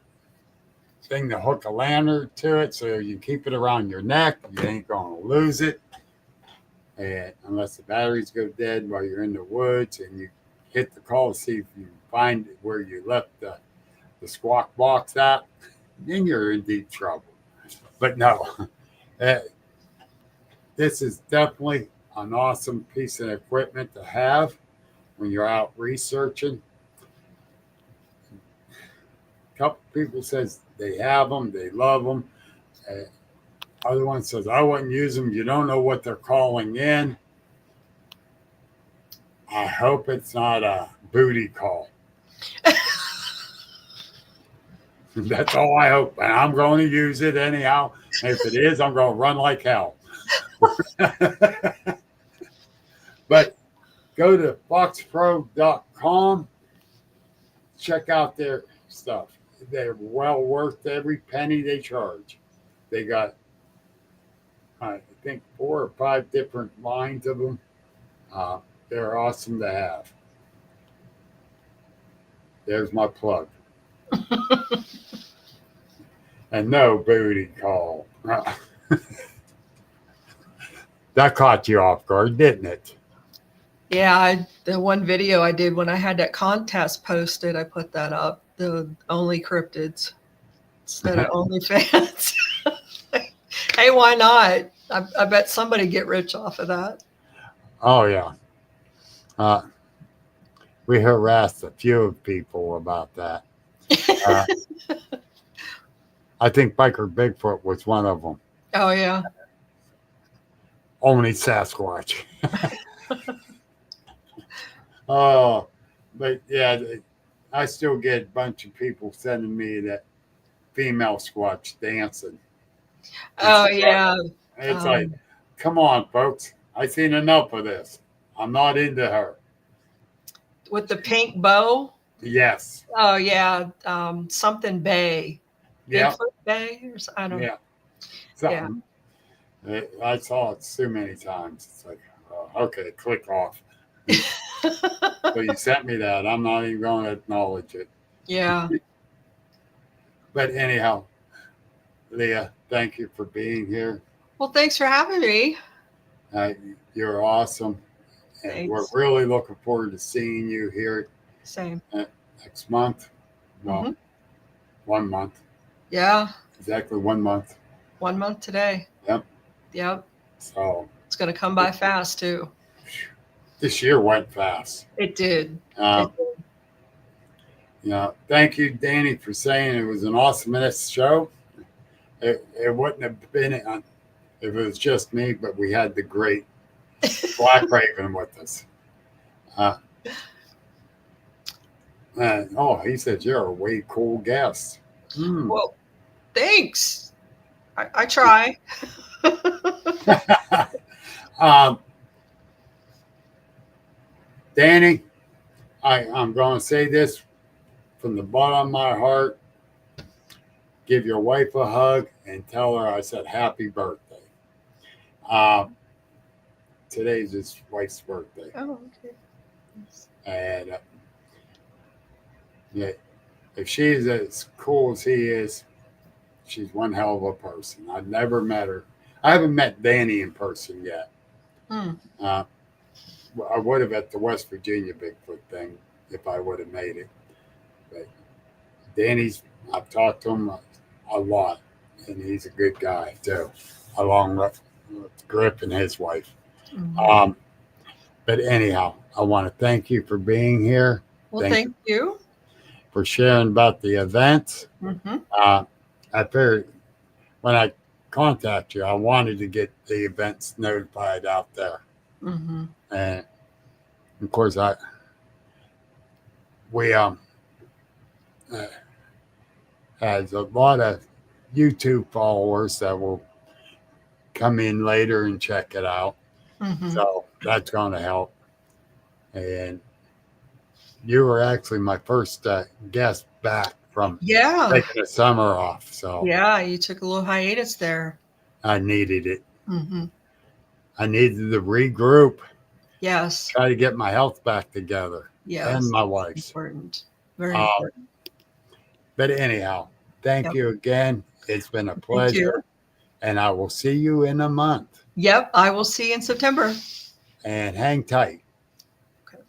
thing to hook a lantern to it so you keep it around your neck. You ain't going to lose it. And unless the batteries go dead while you're in the woods and you hit the call to see if you find where you left the squawk box at, then you're in deep trouble. But no, this is definitely an awesome piece of equipment to have when you're out researching. A couple people says they have them, they love them. Other one says, I wouldn't use them. You don't know what they're calling in. I hope it's not a booty call. That's all I hope. And I'm going to use it anyhow. And if it is, I'm going to run like hell. But go to foxpro.com. Check out their stuff. They're well worth every penny they charge. They got, I think, 4 or 5 different lines of them. They're awesome to have. There's my plug. And no booty call. That caught you off guard, didn't it? Yeah, the one video I did when I had that contest posted, I put that up. The only cryptids instead of only fans. Hey, why not? I bet somebody get rich off of that. Oh, yeah. We harassed a few people about that. I think Biker Bigfoot was one of them. Oh, yeah. Only Sasquatch. Oh, but yeah, I still get a bunch of people sending me that female Squatch dancing. Oh, yeah. It's like, come on, folks. I've seen enough of this. I'm not into her. With the pink bow? Yes. Oh, yeah. Something Bay. Yeah. Bigfoot Bay? Or I don't know. Something. Yeah. I saw it so many times. It's like, okay, click off. So you sent me that. I'm not even going to acknowledge it. Yeah. But anyhow, Leah, thank you for being here. Well, thanks for having me. You're awesome. And Thanks. we're really looking forward to seeing you here Same. Next month. Well, 1 month. Yeah. Exactly 1 month. 1 month today. Yep. So it's going to come by fast, too. This year went fast. It did. Thank you, Danny, for saying it was an awesomeness show. It wouldn't have been if it was just me, but we had the great Black Raven with us. He said you're a way cool guest. Well, thanks. I try. Danny, I'm going to say this from the bottom of my heart. Give your wife a hug and tell her I said happy birthday. Today's his wife's birthday. Oh, okay. And if she's as cool as he is, she's one hell of a person. I've never met her. I haven't met Danny in person yet. I would have at the West Virginia Bigfoot thing if I would have made it. But Danny's, I've talked to him a lot, and he's a good guy too, along with Grip and his wife. But anyhow, I want to thank you for being here. Well, thank you for sharing about the events. I figured when I contact you, I wanted to get the events notified out there. And of course, we has a lot of YouTube followers that will come in later and check it out. So that's going to help. And you were actually my first guest back from taking the summer off. So you took a little hiatus there. I needed it. I needed to regroup. Yes. Try to get my health back together. Yes. And my wife's. Important. Very important. But anyhow, thank you again. It's been a pleasure. And I will see you in a month. Yep, I will see you in September. And hang tight. Okay.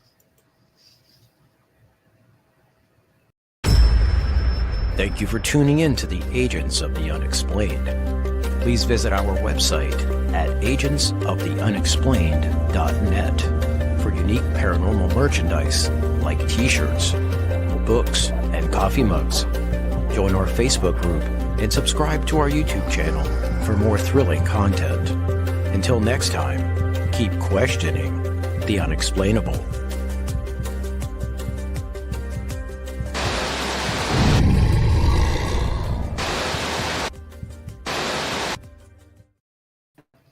Thank you for tuning in to the Agents of the Unexplained. Please visit our website at agentsoftheunexplained.net for unique paranormal merchandise like t-shirts, books, and coffee mugs. Join our Facebook group and subscribe to our YouTube channel for more thrilling content. Until next time, keep questioning the unexplainable.